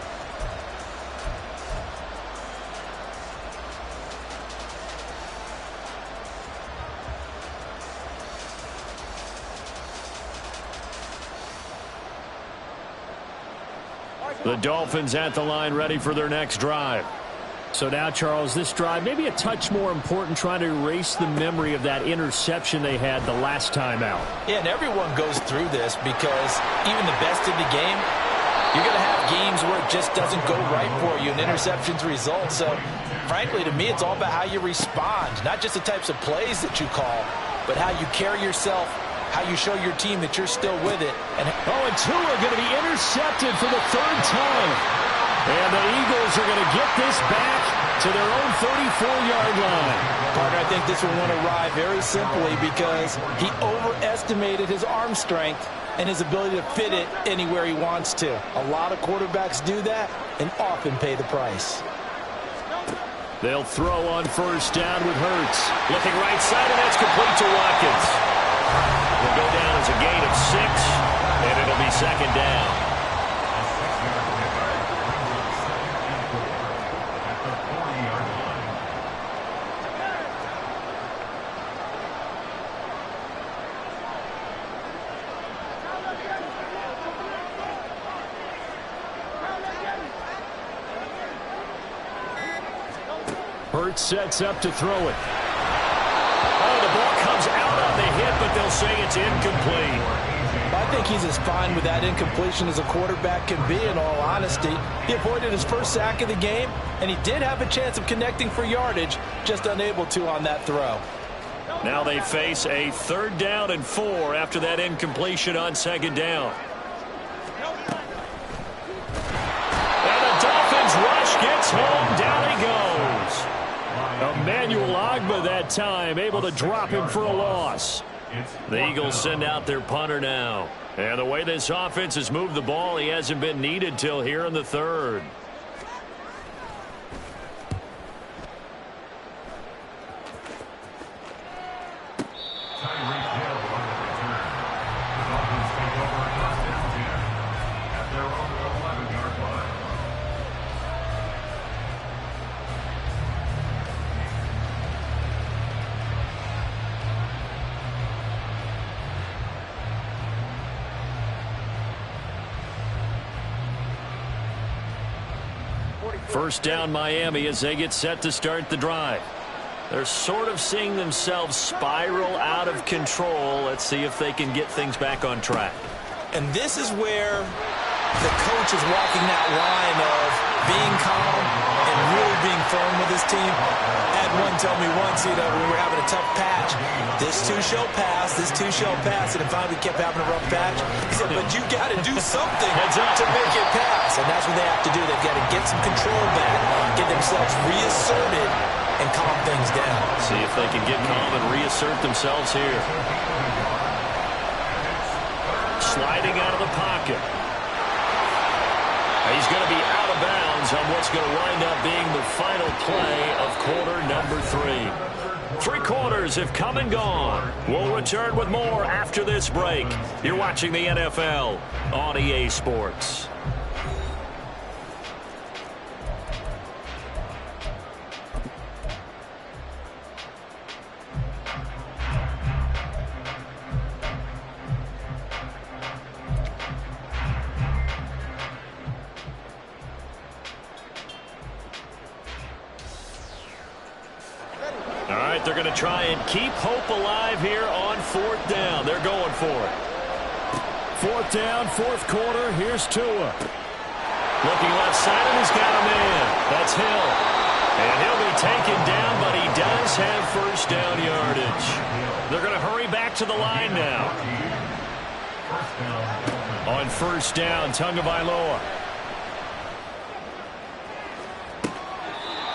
The Dolphins at the line ready for their next drive. So now, Charles, this drive maybe a touch more important, trying to erase the memory of that interception they had the last time out. Yeah, and everyone goes through this because even the best in the game, you're going to have games where it just doesn't go right for you and interceptions result. So, frankly, to me, it's all about how you respond, not just the types of plays that you call, but how you carry yourself, how you show your team that you're still with it. And Tua are going to be intercepted for the third time. And the Eagles are going to get this back to their own 34-yard line. Partner, I think this one went awry very simply because he overestimated his arm strength and his ability to fit it anywhere he wants to. A lot of quarterbacks do that and often pay the price. They'll throw on first down with Hurts. Looking right side, and that's complete to Watkins. Will go down as a gain of 6, and it'll be second down. Hurts sets up to throw it. Oh, the ball comes out on the hit, but they'll say it's incomplete. I think he's as fine with that incompletion as a quarterback can be, in all honesty. He avoided his first sack of the game, and he did have a chance of connecting for yardage, just unable to on that throw. Now they face a 3rd down and 4 after that incompletion on 2nd down. And the Dolphins rush gets home. Down he goes. Emmanuel Ogbah that time, able to drop him for a loss. The Eagles send out their punter now. And the way this offense has moved the ball, he hasn't been needed till here in the 3rd. First down Miami as they get set to start the drive. They're sort of seeing themselves spiral out of control. Let's see if they can get things back on track. And this is where the coach is walking that line of being calm and really being firm with his team. I had one tell me once, when we were having a tough patch, this too shall pass, this too shall pass, and finally we kept having a rough patch. He said, but you got to do something to make it pass, and that's what they have to do. They've got to get some control back, get themselves reasserted, and calm things down. See if they can get calm and reassert themselves here. Sliding out of the pocket. He's going to be out of bounds on what's going to wind up being the final play of quarter number 3. 3 quarters have come and gone. We'll return with more after this break. You're watching the NFL on EA Sports. They're going to try and keep hope alive here on 4th down. They're going for it. 4th down, 4th quarter. Here's Tua. Looking left side, and he's got a man. That's Hill. And he'll be taken down, but he does have first down yardage. They're going to hurry back to the line now. On first down, Tagovailoa.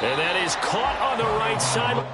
And that is caught on the right side.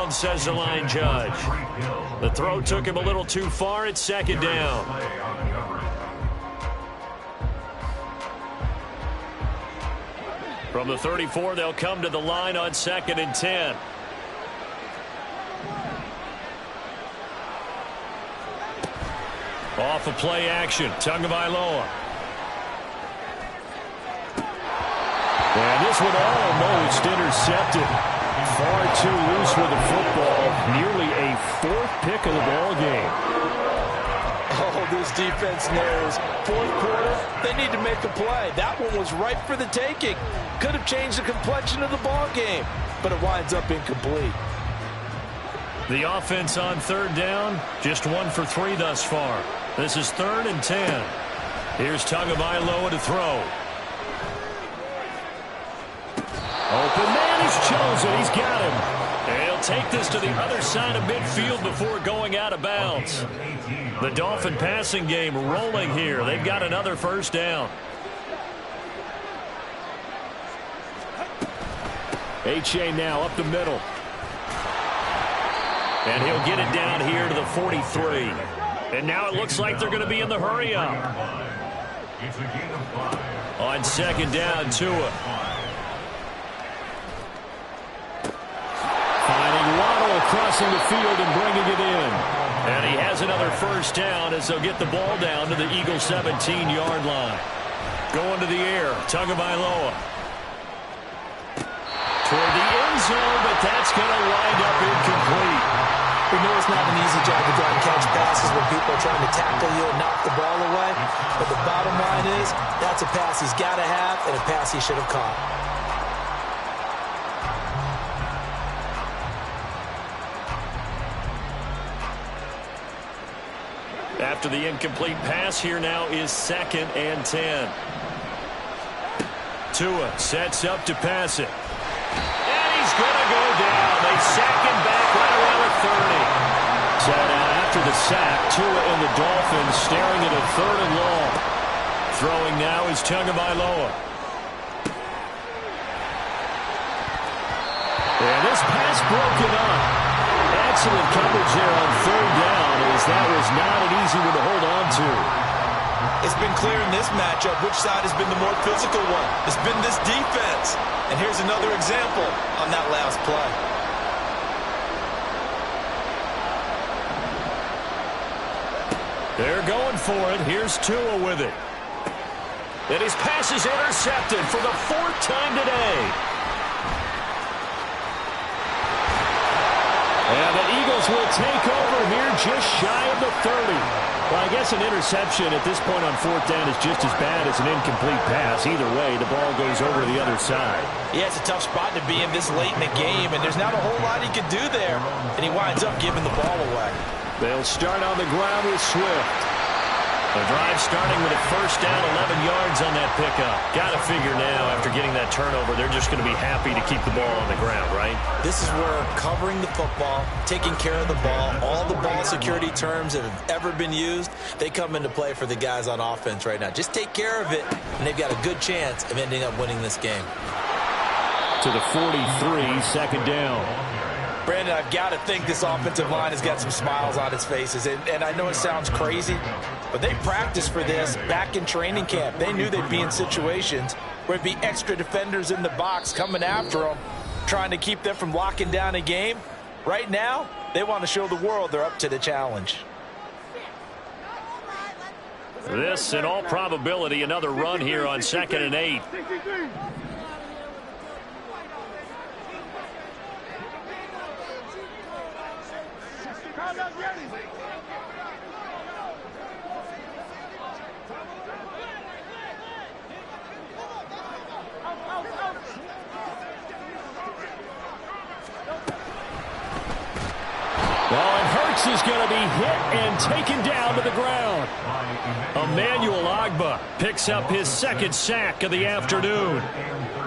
down, says the line judge. The throw took him a little too far. It's second down. From the 34, they'll come to the line on 2nd and 10. Off of play action, Tagovailoa. And this one almost intercepted. Far too loose with the football. Nearly a 4th pick of the ball game. Oh, this defense knows. 4th quarter, they need to make a play. That one was ripe for the taking. Could have changed the complexion of the ball game, but it winds up incomplete. The offense on 3rd down, just 1 for 3 thus far. This is 3rd and 10. Here's Tagovailoa to throw. Open man is chosen. He's got him. And he'll take this to the other side of midfield before going out of bounds. The Dolphin passing game rolling here. They've got another 1st down. H.A. now up the middle. And he'll get it down here to the 43. And now it looks like they're going to be in the hurry up. On 2nd down, Tua. Finding Waddle crossing the field and bringing it in. And he has another 1st down as they'll get the ball down to the Eagles' 17-yard line. Going to the air, Tagovailoa. Toward the end zone, but that's going to wind up incomplete. We know it's not an easy job to go out and catch passes when people are trying to tackle you and knock the ball away. But the bottom line is, that's a pass he's got to have and a pass he should have caught. After the incomplete pass, here now is 2nd and 10. Tua sets up to pass it. And he's going to go down. They sack him back right around the 30. So now after the sack, Tua and the Dolphins staring at a 3rd and long. Throwing now is Tagovailoa. And this pass broken up. Excellent coverage there on 3rd down, as that was not an easy one to hold on to. It's been clear in this matchup which side has been the more physical one. It's been this defense. And here's another example on that last play. They're going for it. Here's Tua with it. And his pass is intercepted for the 4th time today. And the Eagles will take over here just shy of the 30. Well, I guess an interception at this point on 4th down is just as bad as an incomplete pass. Either way, the ball goes over to the other side. Yeah, it's a tough spot to be in this late in the game, and there's not a whole lot he can do there. And he winds up giving the ball away. They'll start on the ground with Swift. The drive starting with a 1st down, 11 yards on that pickup. Got to figure now, after getting that turnover, they're just going to be happy to keep the ball on the ground, right? This is where covering the football, taking care of the ball, all the ball security terms that have ever been used, they come into play for the guys on offense right now. Just take care of it, and they've got a good chance of ending up winning this game. To the 43, 2nd down. Brandon, I've got to think this offensive line has got some smiles on its faces. And I know it sounds crazy, but they practiced for this back in training camp. They knew they'd be in situations where there'd be extra defenders in the box coming after them, trying to keep them from locking down a game. Right now, they want to show the world they're up to the challenge. This, in all probability, another run here on 2nd and 8. Is going to be hit and taken down to the ground. Emmanuel Ogbah picks up his 2nd sack of the afternoon.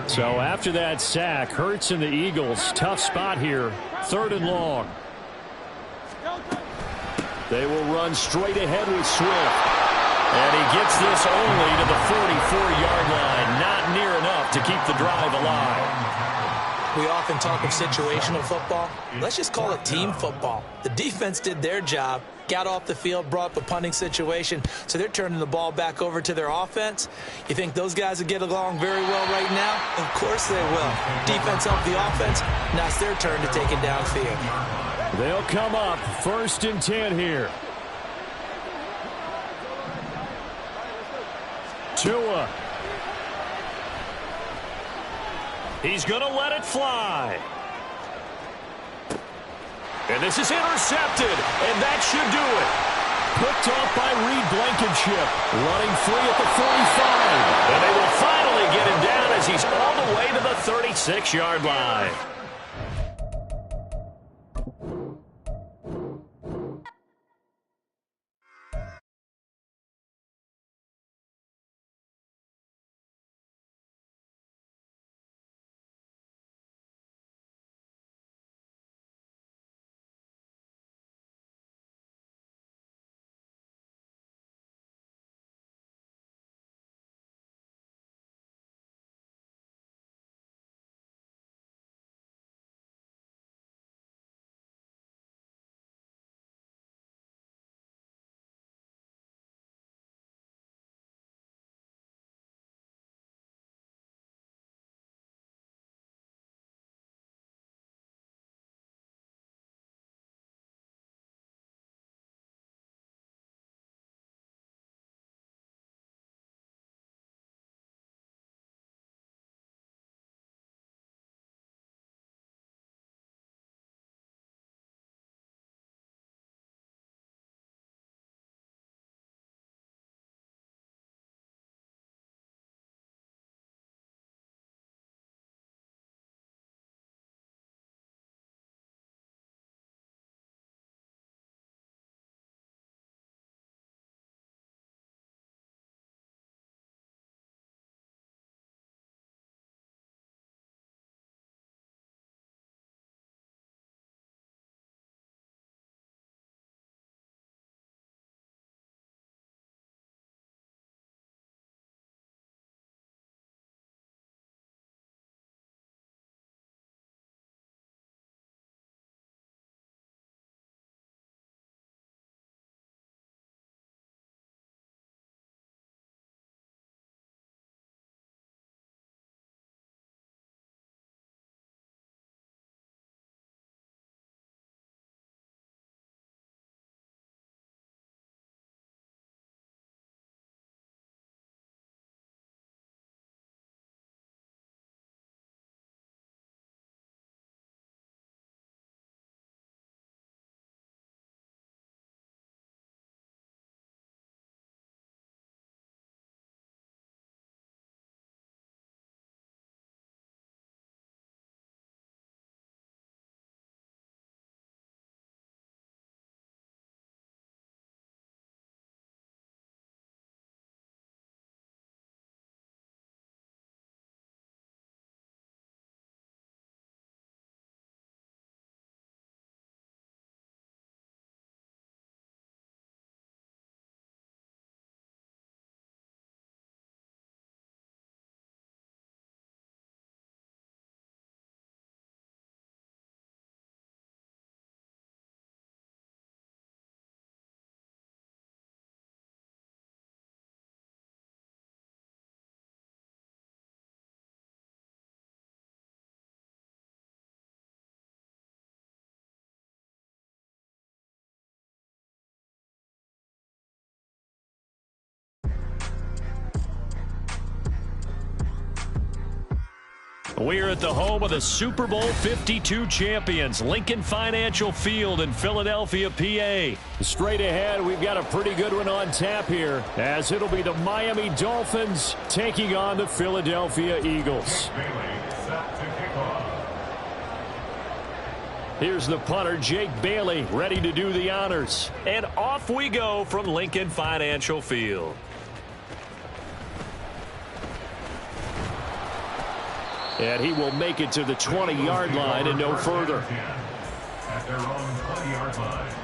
So after that sack, Hurts and the Eagles, tough spot here, 3rd and long. They will run straight ahead with Swift. And he gets this only to the 44-yard line. Not near enough to keep the drive alive. We often talk of situational football. Let's just call it team football. The defense did their job, got off the field, brought up a punting situation, so they're turning the ball back over to their offense. You think those guys will get along very well right now? Of course they will. Defense helped the offense. Now it's their turn to take it downfield. They'll come up 1st and 10 here. Tua. He's going to let it fly. And this is intercepted, and that should do it. Picked off by Reed Blankenship. Running free at the 45. And they will finally get him down as he's all the way to the 36-yard line. We're at the home of the Super Bowl 52 champions, Lincoln Financial Field in Philadelphia, PA. Straight ahead, we've got a pretty good one on tap here, as it'll be the Miami Dolphins taking on the Philadelphia Eagles. Here's the punter, Jake Bailey, ready to do the honors. And off we go from Lincoln Financial Field. And he will make it to the 20-yard line and no further. At their own 20-yard line.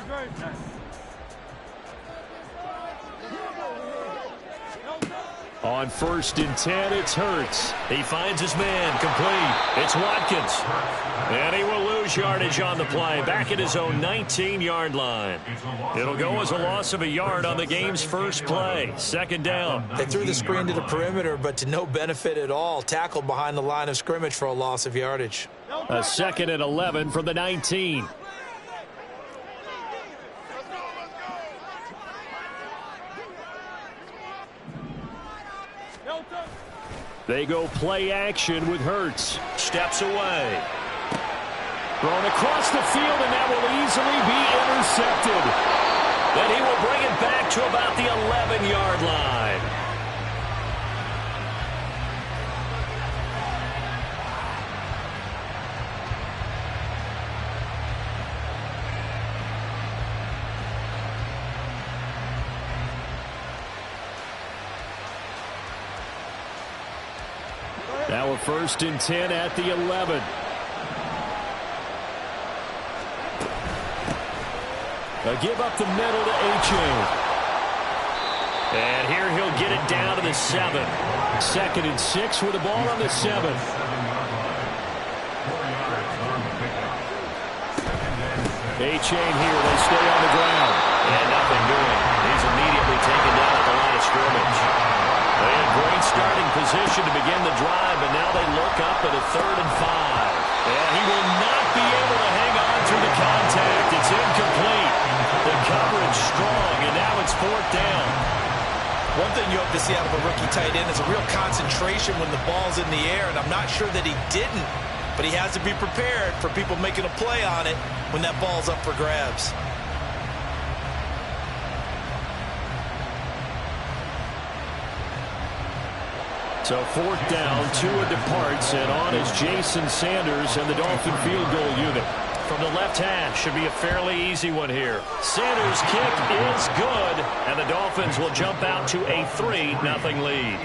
Great. On 1st and 10, it's Hurts. He finds his man, complete. It's Watkins. And he will lose yardage on the play, back at his own 19-yard line. It'll go as a loss of a yard on the game's first play. 2nd down. They threw the screen to the perimeter, but to no benefit at all. Tackled behind the line of scrimmage for a loss of yardage. A 2nd and 11 from the 19. They go play action with Hurts. Steps away. Thrown across the field, and that will easily be intercepted. Then he will bring it back to about the 11-yard line. Now a 1st and 10 at the 11. A give up the middle to A-Chain. And here he'll get it down to the 7. 2nd and 6 with the ball on the 7. A-Chain here. They stay on the ground. And nothing doing. He's immediately taken down at the line of scrimmage. They had great starting position to begin the drive, but now they look up at a 3rd and 5. And he will not be able to hang on through the contact. It's incomplete. The coverage strong, and now it's 4th down. One thing you hope to see out of a rookie tight end is a real concentration when the ball's in the air, and I'm not sure that he didn't, but he has to be prepared for people making a play on it when that ball's up for grabs. So 4th down, Tua departs, and on is Jason Sanders and the Dolphin field goal unit. From the left hash, should be a fairly easy one here. Sanders' kick is good, and the Dolphins will jump out to a 3-0 lead.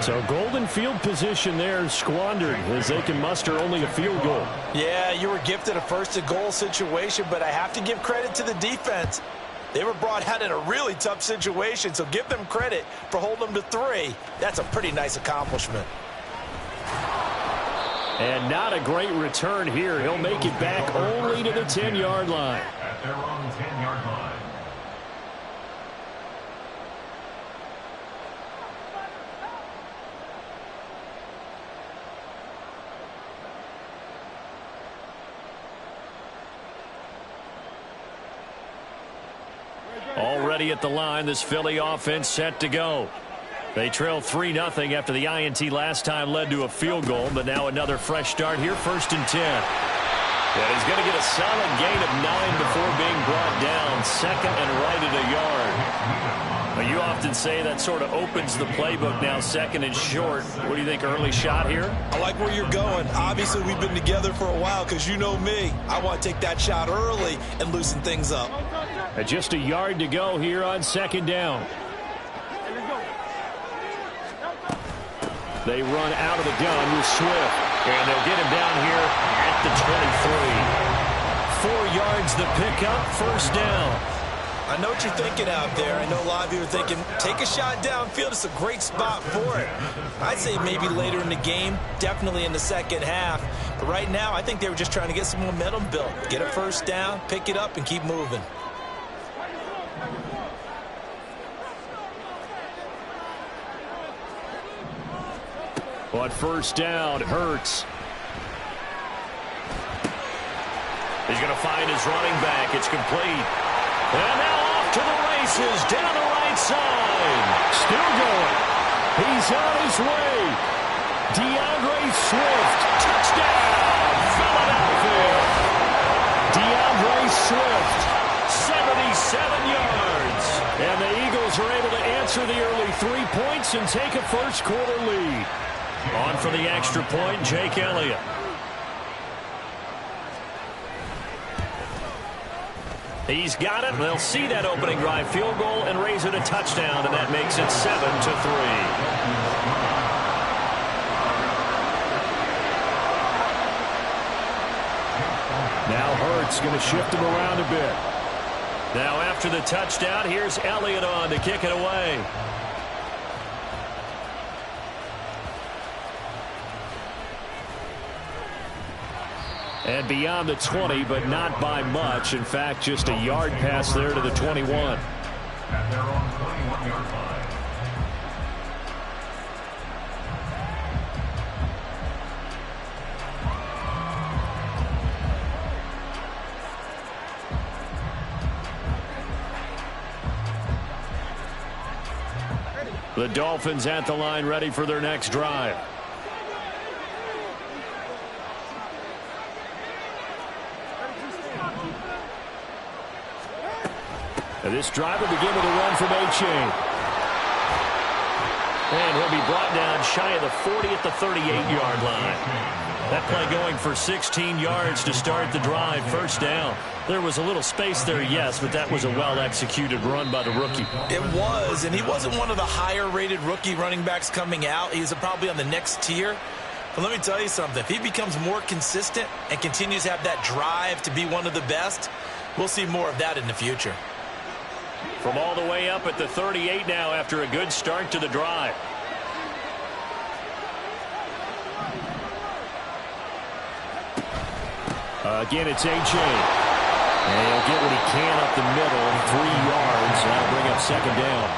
So golden field position there squandered as they can muster only a field goal. Yeah, you were gifted a 1st and goal situation, but I have to give credit to the defense. They were brought out in a really tough situation, so give them credit for holding them to 3. That's a pretty nice accomplishment. And not a great return here. He'll make it back only to the 10-yard line. At their own 10-yard line. Already at the line, this Philly offense set to go. They trail 3-0 after the INT last time led to a field goal, but now another fresh start here, 1st and 10. And he's going to get a solid gain of 9 before being brought down, 2nd and right at a yard. But you often say that sort of opens the playbook now, 2nd and short. What do you think, early shot here? I like where you're going. Obviously, we've been together for a while because you know me. I want to take that shot early and loosen things up. Just a yard to go here on 2nd down. They run out of the gun with Swift. And they'll get him down here at the 23. 4 yards the pickup, 1st down. I know what you're thinking out there. I know a lot of you are thinking, take a shot downfield. It's a great spot for it. I'd say maybe later in the game, definitely in the 2nd half. But right now, I think they were just trying to get some momentum built. Get a 1st down, pick it up, and keep moving. But 1st down, Hurts. He's going to find his running back. It's complete. And now off to the races down the right side. Still going. He's on his way. DeAndre Swift. Touchdown, Philadelphia. DeAndre Swift. 77 yards. And the Eagles are able to answer the early 3 points and take a 1st quarter lead. On for the extra point, Jake Elliott. He's got it. They'll see that opening drive field goal and raise it a touchdown, and that makes it 7-3. Now Hurts going to shift him around a bit. Now after the touchdown, here's Elliott on to kick it away. And beyond the 20, but not by much. In fact, just a yard pass there to the 21. At their own 21-yard line. The Dolphins at the line, ready for their next drive. And this drive will begin with a run from A-Chain. And he'll be brought down shy of the 40 at the 38-yard line. That play going for 16 yards to start the drive. First down. There was a little space there, yes, but that was a well-executed run by the rookie. It was, and he wasn't one of the higher-rated rookie running backs coming out. He's probably on the next tier. But let me tell you something. If he becomes more consistent and continues to have that drive to be one of the best, we'll see more of that in the future. From all the way up at the 38 now after a good start to the drive. Again, it's A-Chain. And he'll get what he can up the middle, 3 yards. That'll bring up second down.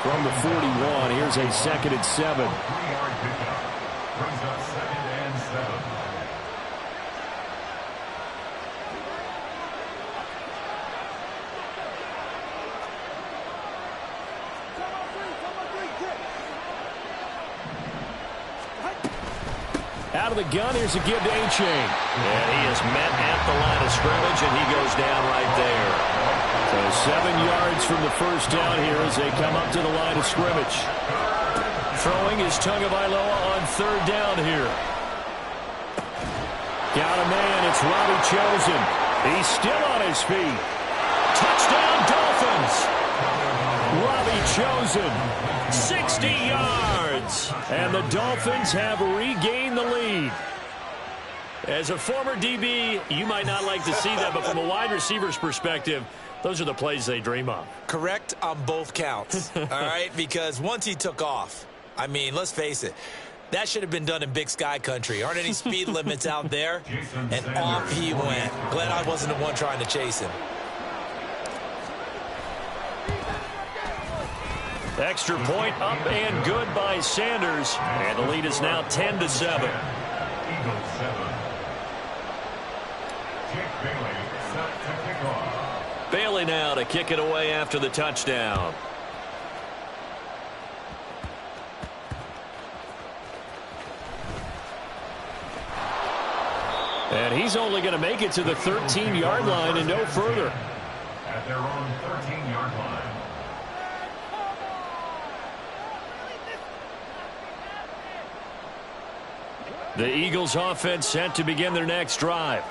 From the 41, here's a 2nd and 7. 3-yard pickup. Brings up 2nd and 7. Out of the gun, here's a give to A-Chain. And he is met at the line of scrimmage, and he goes down right there. So 7 yards from the first down here as they come up to the line of scrimmage. Throwing is Tagovailoa on 3rd down here. Got a man, it's Robbie Chosen. He's still on his feet. Touchdown, Dolphins. Robbie Chosen, 60 yards. And the Dolphins have regained the lead. As a former DB, you might not like to see that, but from a wide receiver's perspective, those are the plays they dream of. Correct on both counts, all right? Because once he took off, I mean, let's face it, that should have been done in Big Sky country. Aren't any speed limits out there? And off he went. Glad I wasn't the one trying to chase him. Extra point up and good by Sanders. And the lead is now 10-7. Eagles 7. Jake Bailey set to kick off. Bailey now to kick it away after the touchdown. And he's only going to make it to the 13-yard line and no further. At their own 13-yard line. The Eagles offense set to begin their next drive.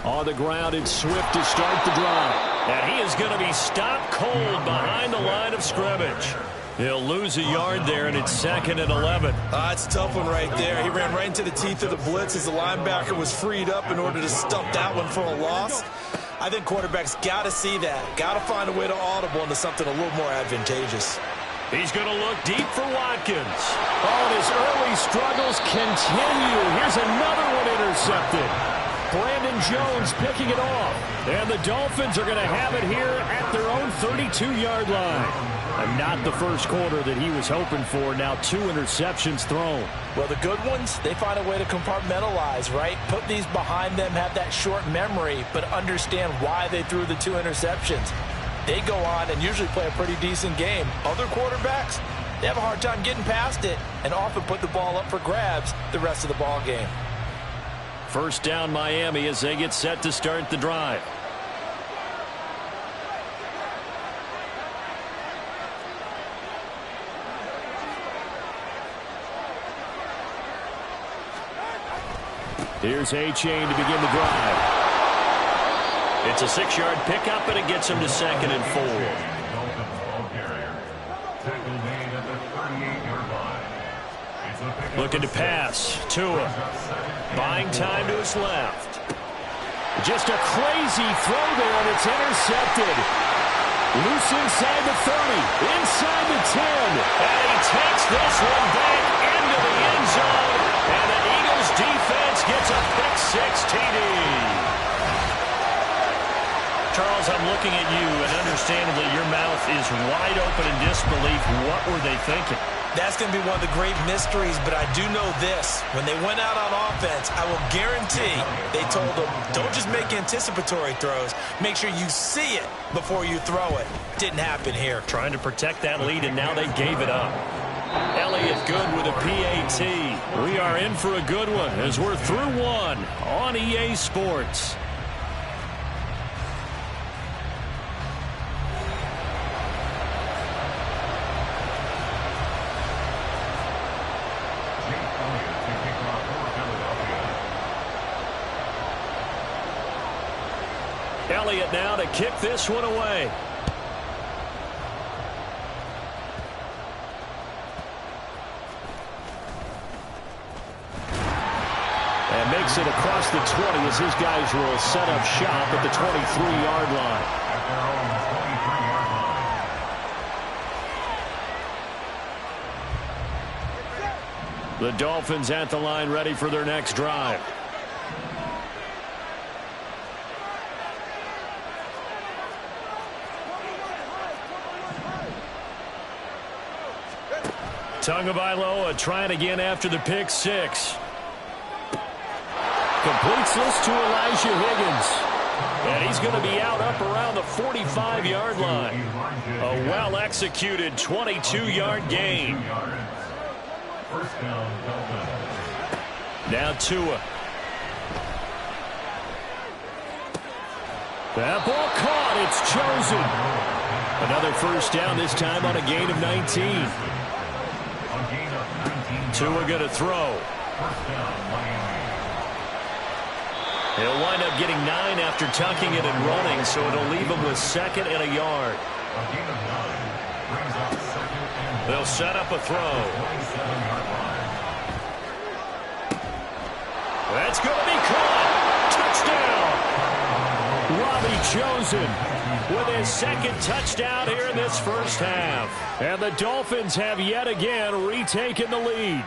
On the ground, it's Swift to start the drive. And he is going to be stopped cold behind the line of scrimmage. He'll lose a yard there, and it's 2nd and 11. It's a tough one right there. He ran right into the teeth of the blitz as the linebacker was freed up in order to stop that one for a loss. I think quarterbacks got to see that. Got to find a way to audible into something a little more advantageous. He's going to look deep for Watkins. Oh, and his early struggles continue. Here's another one intercepted. Brandon Jones picking it off. And the Dolphins are going to have it here at their own 32-yard line. And not the first quarter that he was hoping for. Now 2 interceptions thrown. Well, the good ones, they find a way to compartmentalize, right? Put these behind them, have that short memory, but understand why they threw the 2 interceptions. They go on and usually play a pretty decent game. Other quarterbacks, they have a hard time getting past it and often put the ball up for grabs the rest of the ball game. First down Miami as they get set to start the drive. Here's A-Chain to begin the drive. It's a 6-yard pickup, and it gets him to 2nd and 4. Dolphins ball carrier. Tackle made at the 38-yard line. It's a pickup. Looking to pass. Tua. Buying time to his left. Just a crazy throw there, and it's intercepted. Loose inside the 30. Inside the 10. And he takes this one back into the end zone. And the Eagles defense gets a pick six TD. Charles, I'm looking at you, and understandably your mouth is wide open in disbelief. What were they thinking? That's going to be one of the great mysteries, but I do know this. When they went out on offense, I will guarantee they told them, don't just make anticipatory throws. Make sure you see it before you throw it. Didn't happen here. Trying to protect that lead, and now they gave it up. Elliott good with a PAT. We are in for a good one as we're through one on EA Sports. Elliott now to kick this one away. And makes it across the 20 as his guys will set up shop at the 23-yard line. At their own 23-yard line. The Dolphins at the line ready for their next drive. Tagovailoa trying again after the pick six. Completes this to Elijah Higgins. And he's going to be out up around the 45-yard line. A well-executed 22-yard gain. First down, Dolphins. Now Tua. That ball caught. It's chosen. Another first down, this time on a gain of 19. Tua going to throw. He'll wind up getting 9 after tucking it and running, so it'll leave him with 2nd and a yard. They'll set up a throw. That's going to be caught. Touchdown. Robbie Chosen with his 2nd touchdown here in this first half. And the Dolphins have yet again retaken the lead.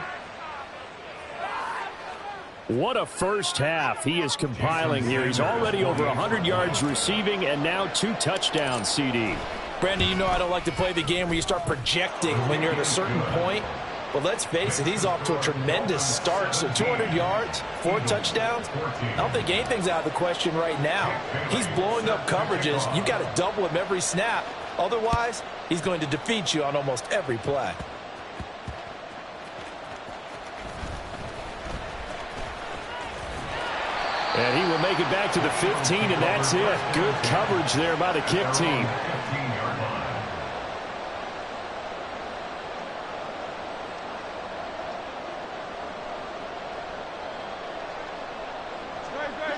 What a first half he is compiling here. He's already over 100 yards receiving and now 2 touchdowns, CD. Brandon, you know I don't like to play the game where you start projecting when you're at a certain point. But let's face it, he's off to a tremendous start. So 200 yards, 4 touchdowns. I don't think anything's out of the question right now. He's blowing up coverages. You've got to double him every snap. Otherwise, he's going to defeat you on almost every play. And he will make it back to the 15, and that's it. Good coverage there by the kick team.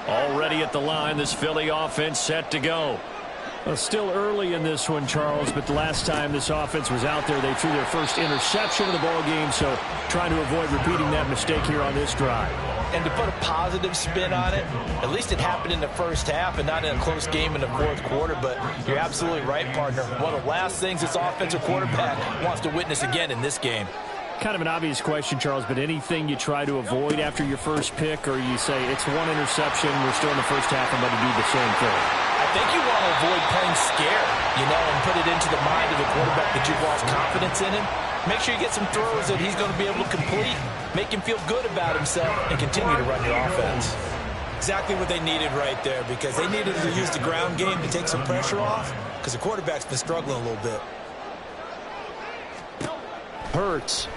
Already at the line, this Philly offense set to go. Well, still early in this one, Charles, but the last time this offense was out there, they threw their first interception of the ball game, so trying to avoid repeating that mistake here on this drive. And to put a positive spin on it, at least it happened in the first half and not in a close game in the fourth quarter, but you're absolutely right, partner. One of the last things this offensive quarterback wants to witness again in this game. Kind of an obvious question, Charles, but anything you try to avoid after your first pick, or you say it's 1 interception, we're still in the first half, I'm going to do the same thing? I think you want to avoid playing scared, and put it into the mind of the quarterback that you've lost confidence in him. Make sure you get some throws that he's going to be able to complete, make him feel good about himself, and continue to run your offense. Exactly what they needed right there, because they needed to use the ground game to take some pressure off, because the quarterback's been struggling a little bit. Hurts.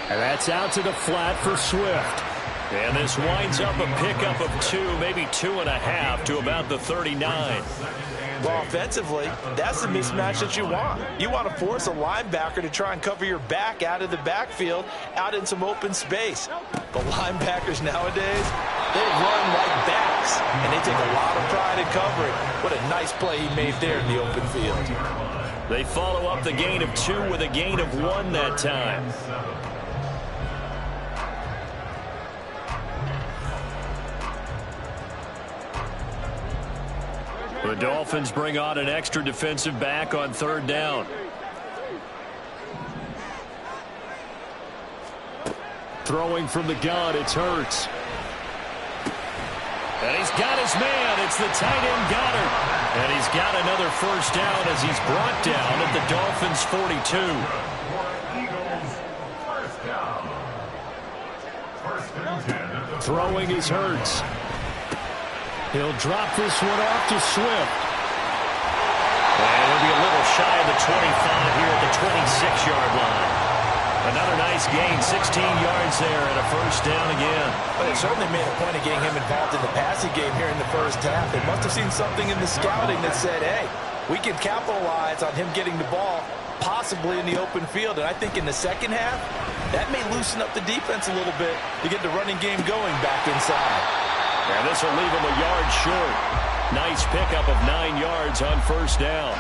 And that's out to the flat for Swift. And this winds up a pickup of 2, maybe 2.5 to about the 39. Well, offensively, that's the mismatch that you want. You want to force a linebacker to try and cover your back out of the backfield, out in some open space. But linebackers nowadays, they run like backs, and they take a lot of pride in covering. What a nice play he made there in the open field. They follow up the gain of 2 with a gain of 1 that time. The Dolphins bring on an extra defensive back on 3rd down. Throwing from the gun, it's Hurts. And he's got his man. It's the tight end Goddard. And he's got another first down as he's brought down at the Dolphins' 42. Throwing is Hurts. He'll drop this one off to Swift. And he'll be a little shy of the 25 here at the 26-yard line. Another nice gain, 16 yards there and a first down again. But it certainly made a point of getting him involved in the passing game here in the first half. They must have seen something in the scouting that said, hey, we can capitalize on him getting the ball possibly in the open field. And I think in the second half, that may loosen up the defense a little bit to get the running game going back inside. And this will leave him a yard short. Nice pickup of 9 yards on first down.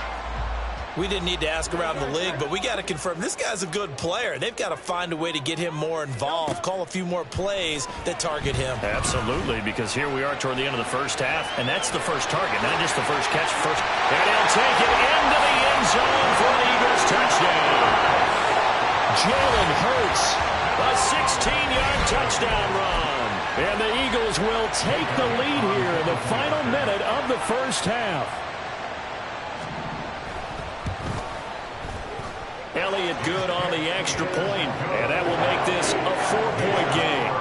We didn't need to ask around the league, but we got to confirm this guy's a good player. They've got to find a way to get him more involved, call a few more plays that target him. Absolutely, because here we are toward the end of the first half, and that's the first target, not just the first catch. And he'll take it into the end zone for an Eagles touchdown. Jalen Hurts. A 16-yard touchdown run. And the Eagles will take the lead here in the final minute of the first half. Elliott good on the extra point, and that will make this a 4-point game.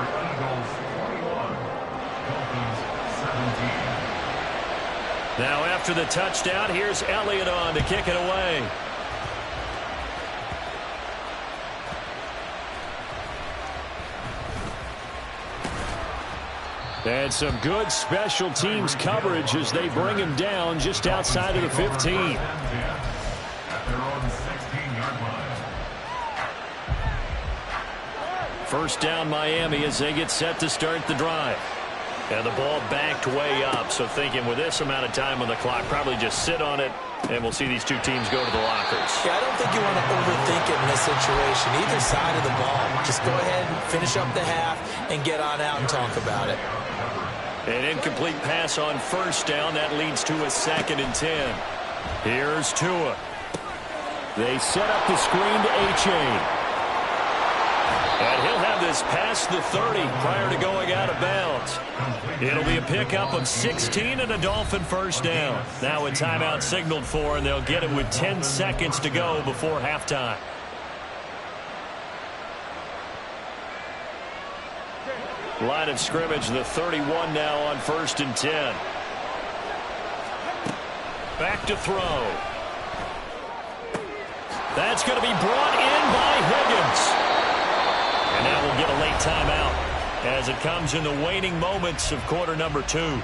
Now after the touchdown, here's Elliott on to kick it away. And some good special teams coverage as they bring him down just outside of the 15. First down Miami as they get set to start the drive. And the ball backed way up, so thinking with this amount of time on the clock, probably just sit on it, and we'll see these two teams go to the lockers. Yeah, I don't think you want to overthink it in this situation. Either side of the ball. Just go ahead and finish up the half and get on out and talk about it. An incomplete pass on first down. That leads to a 2nd and 10. Here's Tua. They set up the screen to H.A. And he'll have this past the 30 prior to going out of bounds. It'll be a pickup of 16 and a Dolphin first down. Now a timeout signaled for, and they'll get it with 10 seconds to go before halftime. Line of scrimmage, the 31 now on 1st and 10. Back to throw. That's going to be brought in by Higgins. And now we'll get a late timeout as it comes in the waning moments of quarter number 2.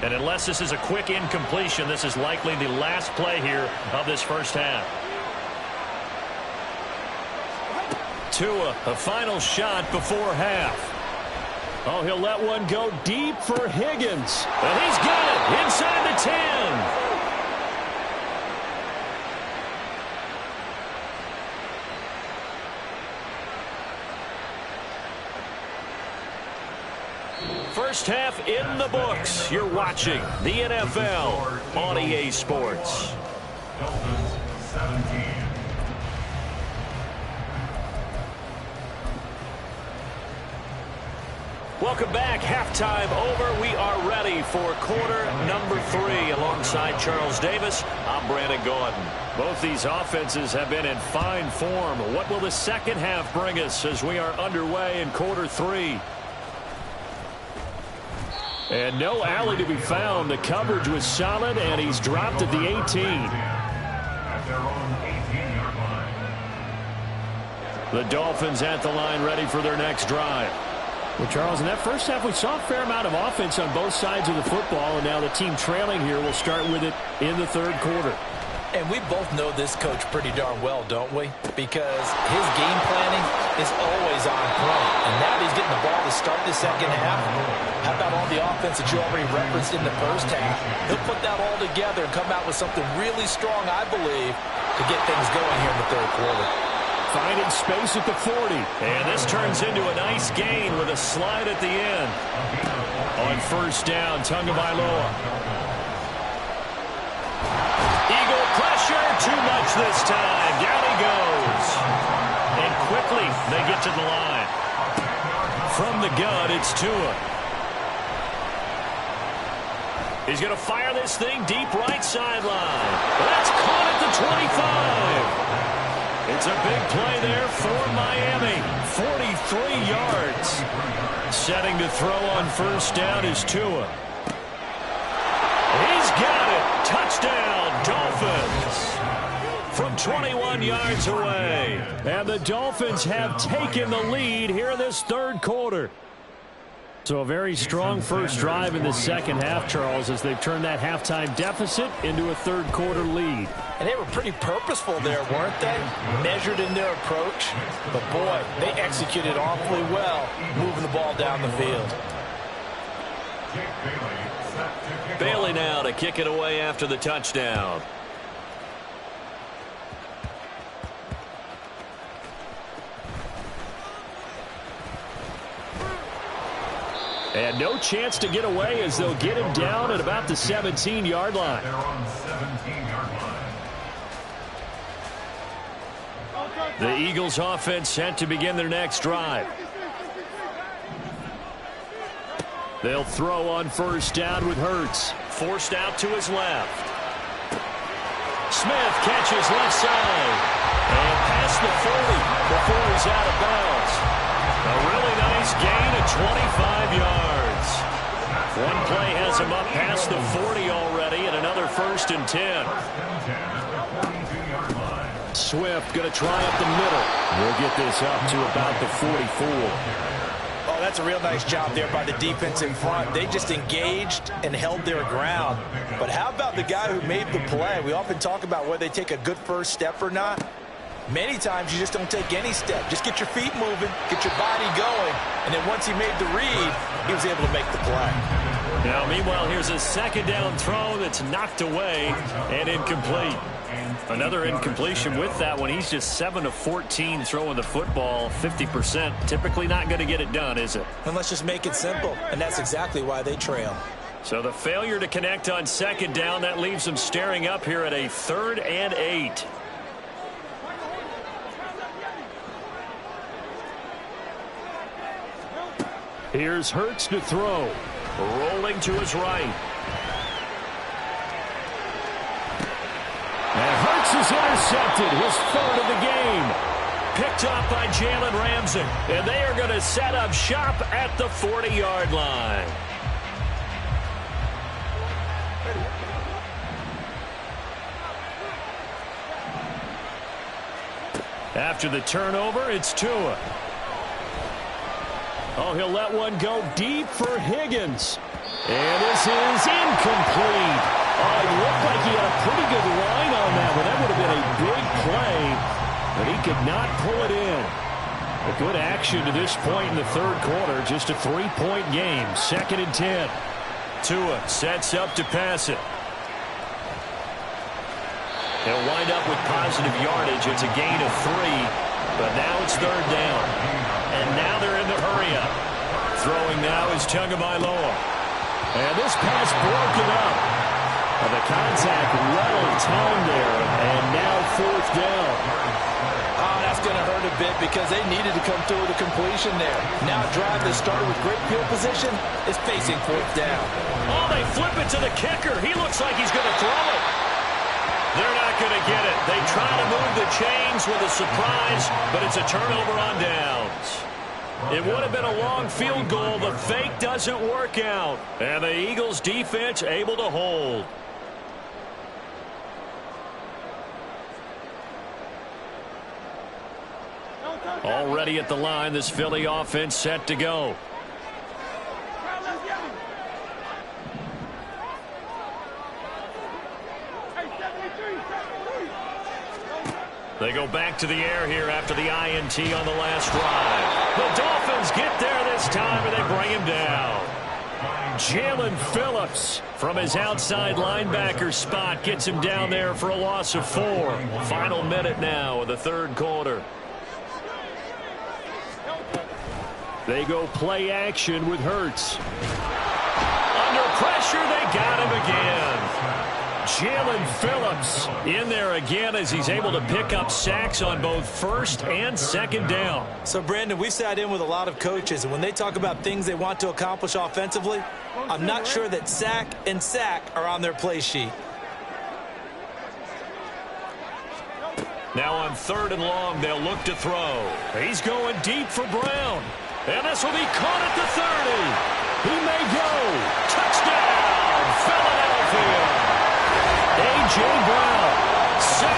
And unless this is a quick incompletion, this is likely the last play here of this first half. Tua, a final shot before half. Oh, he'll let one go deep for Higgins. And he's got it inside the 10. First half in the books. You're watching the NFL on EA Sports. Dolphins 17. Welcome back. Halftime over. We are ready for quarter number 3. Alongside Charles Davis, I'm Brandon Gordon. Both these offenses have been in fine form. What will the second half bring us as we are underway in quarter 3? And no alley to be found. The coverage was solid, and he's dropped at the 18. At their own 18-yard line. The Dolphins at the line, ready for their next drive. Well, Charles, in that first half, we saw a fair amount of offense on both sides of the football, and now the team trailing here will start with it in the third quarter. And we both know this coach pretty darn well, don't we? Because his game planning is always on point. And now that he's getting the ball to start the second half, how about all the offense that you already referenced in the first half? He'll put that all together and come out with something really strong, I believe, to get things going here in the third quarter. Finding space at the 40. And this turns into a nice gain with a slide at the end. On first down, Tagovailoa. Eagle pressure, too much this time. Down he goes. And quickly they get to the line. From the gun, it's Tua. He's going to fire this thing deep right sideline. That's caught at the 25. It's a big play there for Miami. 43 yards. Setting to throw on first down is Tua. He's got it. Touchdown, Dolphins. From 21 yards away. And the Dolphins have taken the lead here in this third quarter. So a very strong first drive in the second half, Charles, as they've turned that halftime deficit into a third quarter lead. And they were pretty purposeful there, weren't they? Measured in their approach. But, boy, they executed awfully well moving the ball down the field. Bailey now to kick it away after the touchdown. And no chance to get away as they'll get him down at about the 17-yard line. They're on the 17-yard line. The Eagles offense set to begin their next drive. They'll throw on first down with Hurts. Forced out to his left. Smith catches left side. And past the 40 before he's out of bounds. A really nice gain of 25 yards. One play has him up past the 40 already, and another 1st and 10. Swift going to try up the middle. We'll get this up to about the 44. Oh, that's a real nice job there by the defense in front. They just engaged and held their ground. But how about the guy who made the play? We often talk about whether they take a good first step or not. Many times you just don't take any step. Just get your feet moving, get your body going, and then once he made the read, he was able to make the play. Now, meanwhile, here's a second down throw that's knocked away and incomplete. Another incompletion with that one. He's just 7 of 14 throwing the football, 50%. Typically not going to get it done, is it? And let's just make it simple, and that's exactly why they trail. So the failure to connect on second down, that leaves them staring up here at a 3rd and 8. Here's Hurts to throw. Rolling to his right. And Hurts is intercepted. His 3rd of the game. Picked up by Jalen Ramsey. And they are going to set up shop at the 40-yard line. After the turnover, it's Tua. Oh, he'll let one go deep for Higgins. And this is incomplete. Oh, it looked like he had a pretty good line on that one. That would have been a big play, but he could not pull it in. A good action to this point in the third quarter. Just a 3-point game. 2nd and 10. Tua sets up to pass it. They'll wind up with positive yardage. It's a gain of 3, but now it's 3rd down. And now they're in the hurry-up. Throwing now is Tagovailoa. And this pass broken up. And the contact well timed there. And now 4th down. Oh, that's going to hurt a bit because they needed to come through with a completion there. Now a drive that started with great field position is facing 4th down. Oh, they flip it to the kicker. He looks like he's going to throw it. They're not going to get it. They try to move the chains with a surprise, but it's a turnover on downs. It would have been a long field goal. The fake doesn't work out. And the Eagles defense able to hold. Already at the line, this Philly offense set to go. They go back to the air here after the INT on the last drive. The Dolphins get there this time, and they bring him down. Jalen Phillips from his outside linebacker spot gets him down there for a loss of 4. Final minute now of the third quarter. They go play action with Hurts. Under pressure, they got him again. Jalen Phillips in there again as he's able to pick up sacks on both first and second down. So, Brandon, we've sat in with a lot of coaches, and when they talk about things they want to accomplish offensively, I'm not sure that sack and sack are on their play sheet. Now on 3rd and long, they'll look to throw. He's going deep for Brown. And this will be caught at the 30. He may go. Touchdown, Philadelphia. A.J. Brown, 70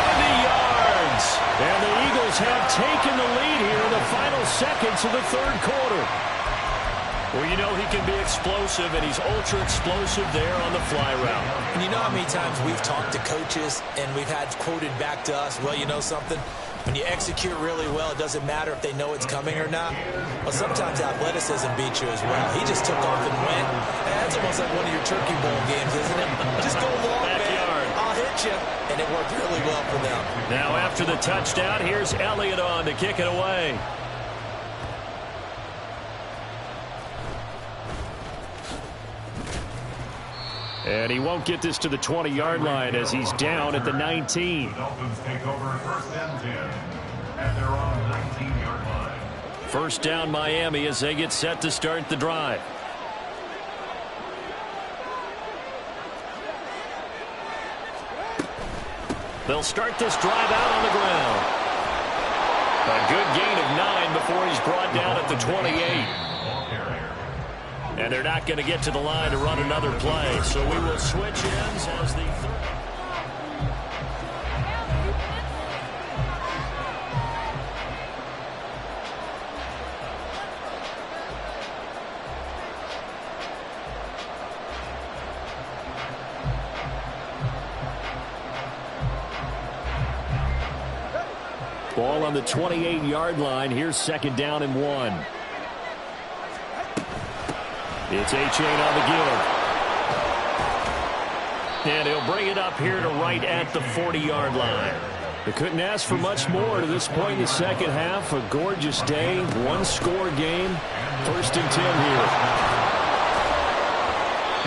yards. And the Eagles have taken the lead here in the final seconds of the 3rd quarter. Well, you know he can be explosive, and he's ultra-explosive there on the fly route. And you know how many times we've talked to coaches and we've had quoted back to us, well, you know something? When you execute really well, it doesn't matter if they know it's coming or not. Well, sometimes athleticism beats you as well. He just took off and went. And that's almost like one of your Turkey Bowl games, isn't it? Just go long, man. I'll hit you. And it worked really well for them. Now after the touchdown, here's Elliott on to kick it away. And he won't get this to the 20-yard line as he's down at the 19. The Dolphins take over 1st and 10 at their own 19-yard line. First down Miami as they get set to start the drive. They'll start this drive out on the ground. A good gain of 9 before he's brought down at the 28. And they're not going to get to the line to run another play. So we will switch ends as the ball on the 28-yard line. Here's 2nd down and 1. It's A-Chain on the give. And he'll bring it up here to right at the 40-yard line. They couldn't ask for much more to this point in the second half. A gorgeous day, one-score game. 1st and 10 here.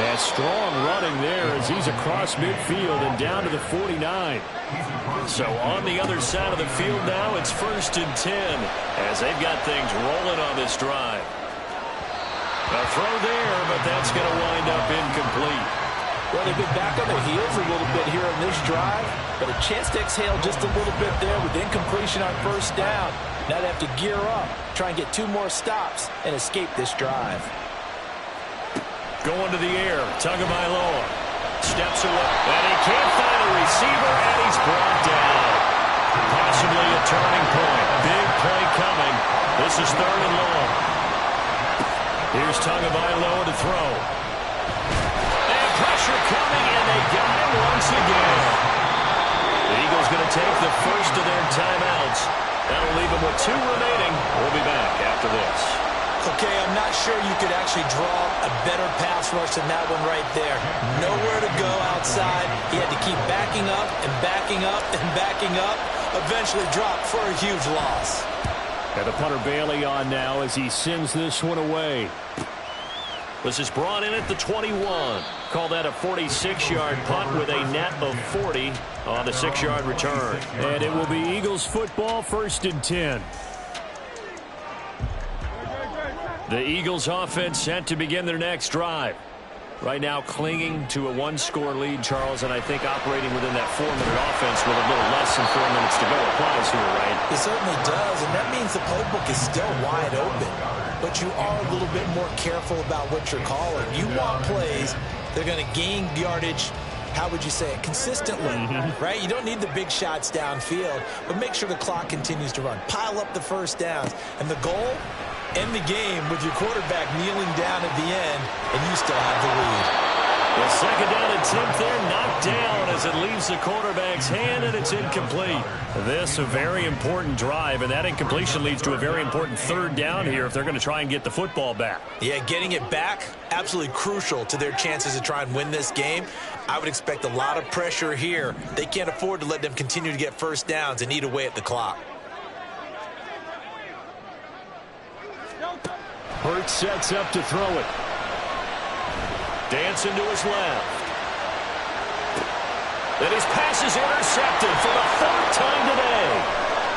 And strong running there as he's across midfield and down to the 49. So on the other side of the field now, it's 1st and 10 as they've got things rolling on this drive. A throw there, but that's going to wind up incomplete. Well, they've been back on their heels a little bit here in this drive, but a chance to exhale just a little bit there with incompletion on 1st down. Now they have to gear up, try and get 2 more stops, and escape this drive. Going to the air, Tagovailoa steps away, and he can't find a receiver, and he's brought down. Possibly a turning point. Big play coming. This is 3rd and long. Here's Tagovailoa to throw. And pressure coming, and they got him once again. The Eagles going to take the first of their timeouts. That'll leave them with 2 remaining. We'll be back after this. Okay, I'm not sure you could actually draw a better pass rush than that one right there. Nowhere to go outside. He had to keep backing up and backing up and backing up. Eventually dropped for a huge loss. And the punter Bailey on now as he sends this one away. This is brought in at the 21. Call that a 46-yard punt with a net of 40 on the 6-yard return. And it will be Eagles football, 1st and 10. The Eagles offense set to begin their next drive. Right now clinging to a 1-score lead, Charles, and I think operating within that 4-minute offense with a little less than 4 minutes to go applies here, right? It certainly does, and that means the playbook is still wide open. But you are a little bit more careful about what you're calling. You want plays that are going to gain yardage, how would you say it, consistently, right? You don't need the big shots downfield, but make sure the clock continues to run. Pile up the 1st downs. And the goal? End the game with your quarterback kneeling down at the end, and you still have the lead. The 2nd down attempt there knocked down as it leaves the quarterback's hand, and it's incomplete. This a very important drive, and that incompletion leads to a very important 3rd down here if they're going to try and get the football back. Yeah, getting it back, absolutely crucial to their chances to try and win this game. I would expect a lot of pressure here. They can't afford to let them continue to get 1st downs and eat away at the clock. Hurts sets up to throw it. Dancing to his left. And his pass is intercepted for the third time today.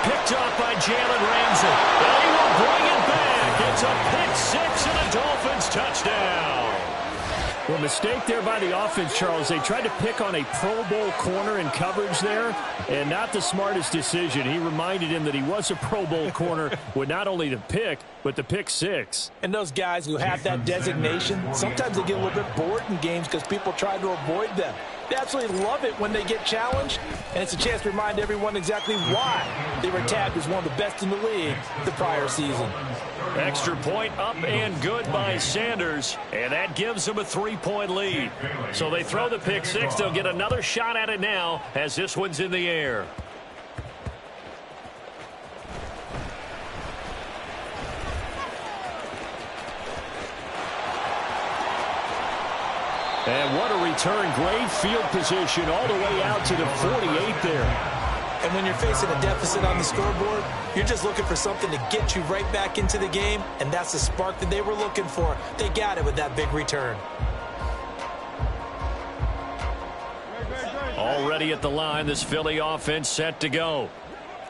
Picked off by Jalen Ramsey. And he will bring it back. It's a pick six and a Dolphins touchdown. Well, mistake there by the offense, Charles. They tried to pick on a Pro Bowl corner in coverage there, and not the smartest decision. He reminded him that he was a Pro Bowl corner with not only the pick, but the pick six. And those guys who have that designation, sometimes they get a little bit bored in games because people try to avoid them. They absolutely love it when they get challenged, and it's a chance to remind everyone exactly why they were tagged as one of the best in the league the prior season. Extra point up and good by Sanders, and that gives them a 3-point lead. So they throw the pick six. They'll get another shot at it now as this one's in the air. And what a return. Great field position all the way out to the 48 there. And when you're facing a deficit on the scoreboard, you're just looking for something to get you right back into the game, and that's the spark that they were looking for. They got it with that big return. Already at the line, this Philly offense set to go.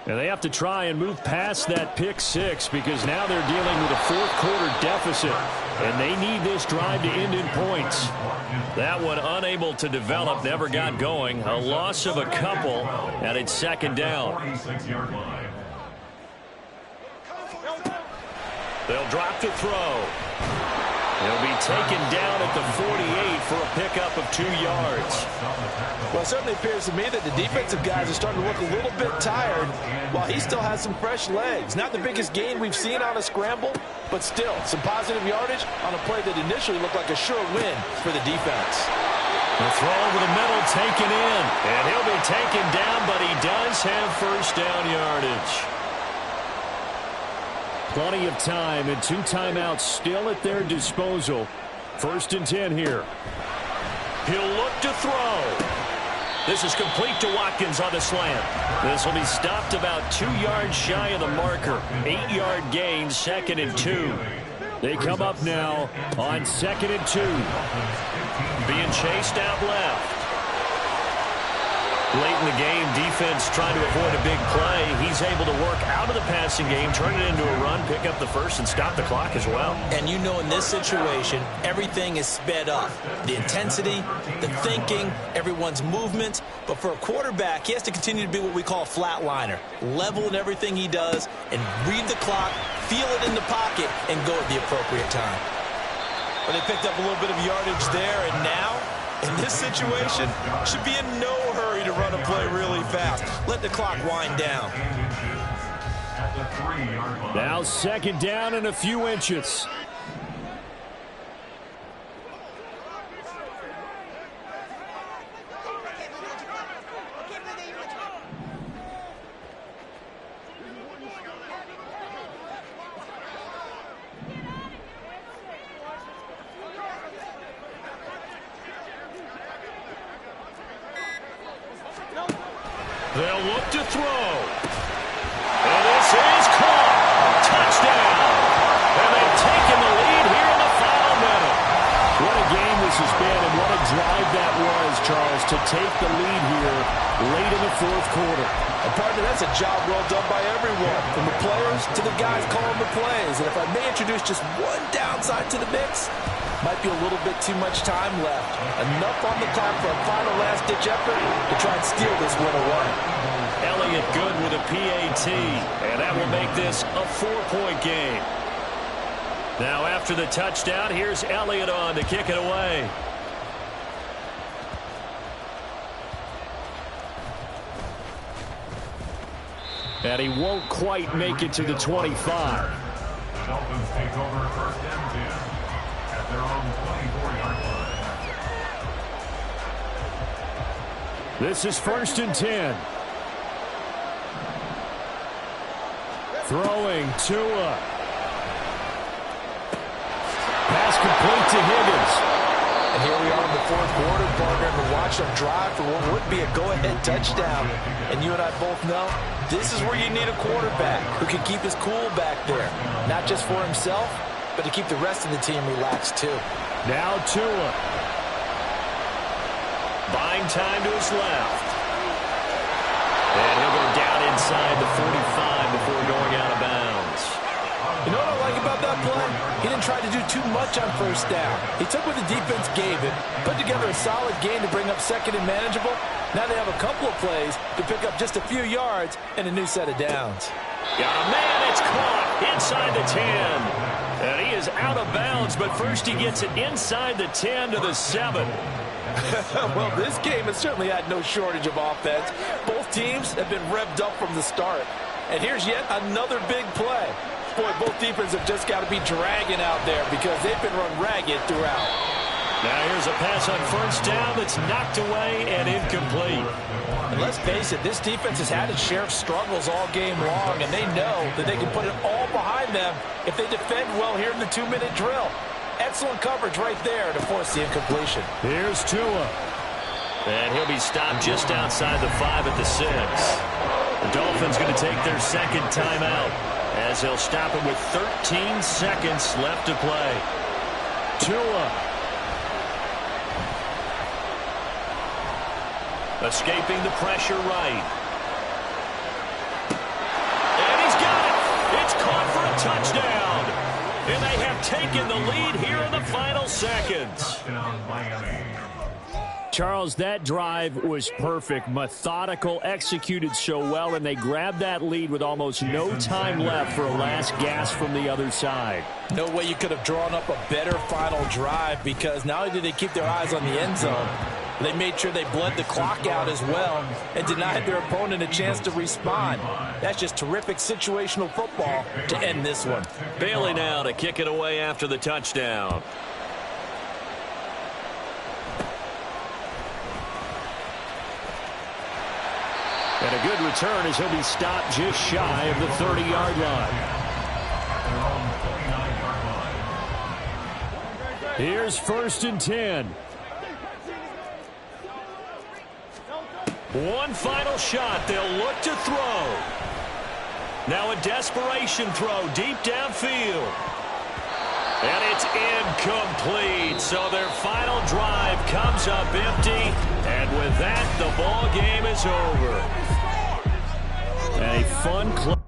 And they have to try and move past that pick six because now they're dealing with a fourth-quarter deficit, and they need this drive to end in points. That one unable to develop, never got going. A loss of a couple, and it's second down. They'll drop to throw. He'll be taken down at the 48 for a pickup of 2 yards. Well, it certainly appears to me that the defensive guys are starting to look a little bit tired while he still has some fresh legs. Not the biggest gain we've seen on a scramble, but still some positive yardage on a play that initially looked like a sure win for the defense. The throw over the middle taken in, and he'll be taken down, but he does have first down yardage. Plenty of time and 2 timeouts still at their disposal. 1st and 10 here. He'll look to throw. This is complete to Watkins on the slant. This will be stopped about 2 yards shy of the marker. 8-yard gain, 2nd and 2. They come up now on 2nd and 2. Being chased out left. Late in the game, defense trying to avoid a big play. He's able to work out of the passing game, turn it into a run, pick up the first, and stop the clock as well. And you know in this situation, everything is sped up. The intensity, the thinking, everyone's movement. But for a quarterback, he has to continue to be what we call a flatliner. Level in everything he does and read the clock, feel it in the pocket, and go at the appropriate time. Well, they picked up a little bit of yardage there, and now, in this situation, should be in no hurry to run a play really fast. Let the clock wind down. Now 2nd down and a few inches. They'll look to throw. And this is caught. Touchdown. And they've taken the lead here in the final minute. What a game this has been, and what a drive that was, Charles, to take the lead here late in the 4th quarter. And partner, that's a job well done by everyone, from the players to the guys calling the plays. And if I may introduce just one downside to the mix, might be a little bit too much time left. Enough on the clock for a final last-ditch effort to try and steal this one away. Elliott good with a PAT, and that will make this a 4-point game. Now after the touchdown, here's Elliott on to kick it away. And he won't quite make it to the 25. Dolphins take over 1st and 10 at their own 24-yard line. This is 1st and 10. Throwing Tua. Pass complete to Higgins. And here we are in the 4th quarter, partner, and we're watching them drive for what would be a go-ahead touchdown. And you and I both know this is where you need a quarterback who can keep his cool back there, not just for himself, but to keep the rest of the team relaxed too. Now Tua. Buying time to his left. And he'll go down inside the 45 before going out of bounds. You know what I like about that play? He didn't try to do too much on first down. He took what the defense gave him, put together a solid gain to bring up second and manageable. Now they have a couple of plays to pick up just a few yards and a new set of downs. Got a man, it's caught inside the 10. And he is out of bounds, but first he gets it inside the 10 to the 7. Well, this game has certainly had no shortage of offense. Both teams have been revved up from the start. And here's yet another big play. Boy, both defenses have just got to be dragging out there because they've been run ragged throughout. Now here's a pass on first down that's knocked away and incomplete. And let's face it, this defense has had its share of struggles all game long, and they know that they can put it all behind them if they defend well here in the 2-minute drill. Excellent coverage right there to force the incompletion. Here's Tua. And he'll be stopped just outside the 5 at the 6. The Dolphins going to take their second timeout as they'll stop it with 13 seconds left to play. Tua. Escaping the pressure right. And he's got it. It's caught for a touchdown. And they have taken the lead here in the final seconds. Charles, that drive was perfect, methodical, executed so well, and they grabbed that lead with almost no time left for a last gasp from the other side. No way you could have drawn up a better final drive, because not only did they keep their eyes on the end zone, they made sure they bled the clock out as well and denied their opponent a chance to respond. That's just terrific situational football to end this one. Bailey now to kick it away after the touchdown. And a good return as he'll be stopped just shy of the 30-yard line. Here's 1st and 10. One final shot. They'll look to throw. Now a desperation throw deep downfield. And it's incomplete. So their final drive comes up empty. And with that, the ball game is over. A fun close.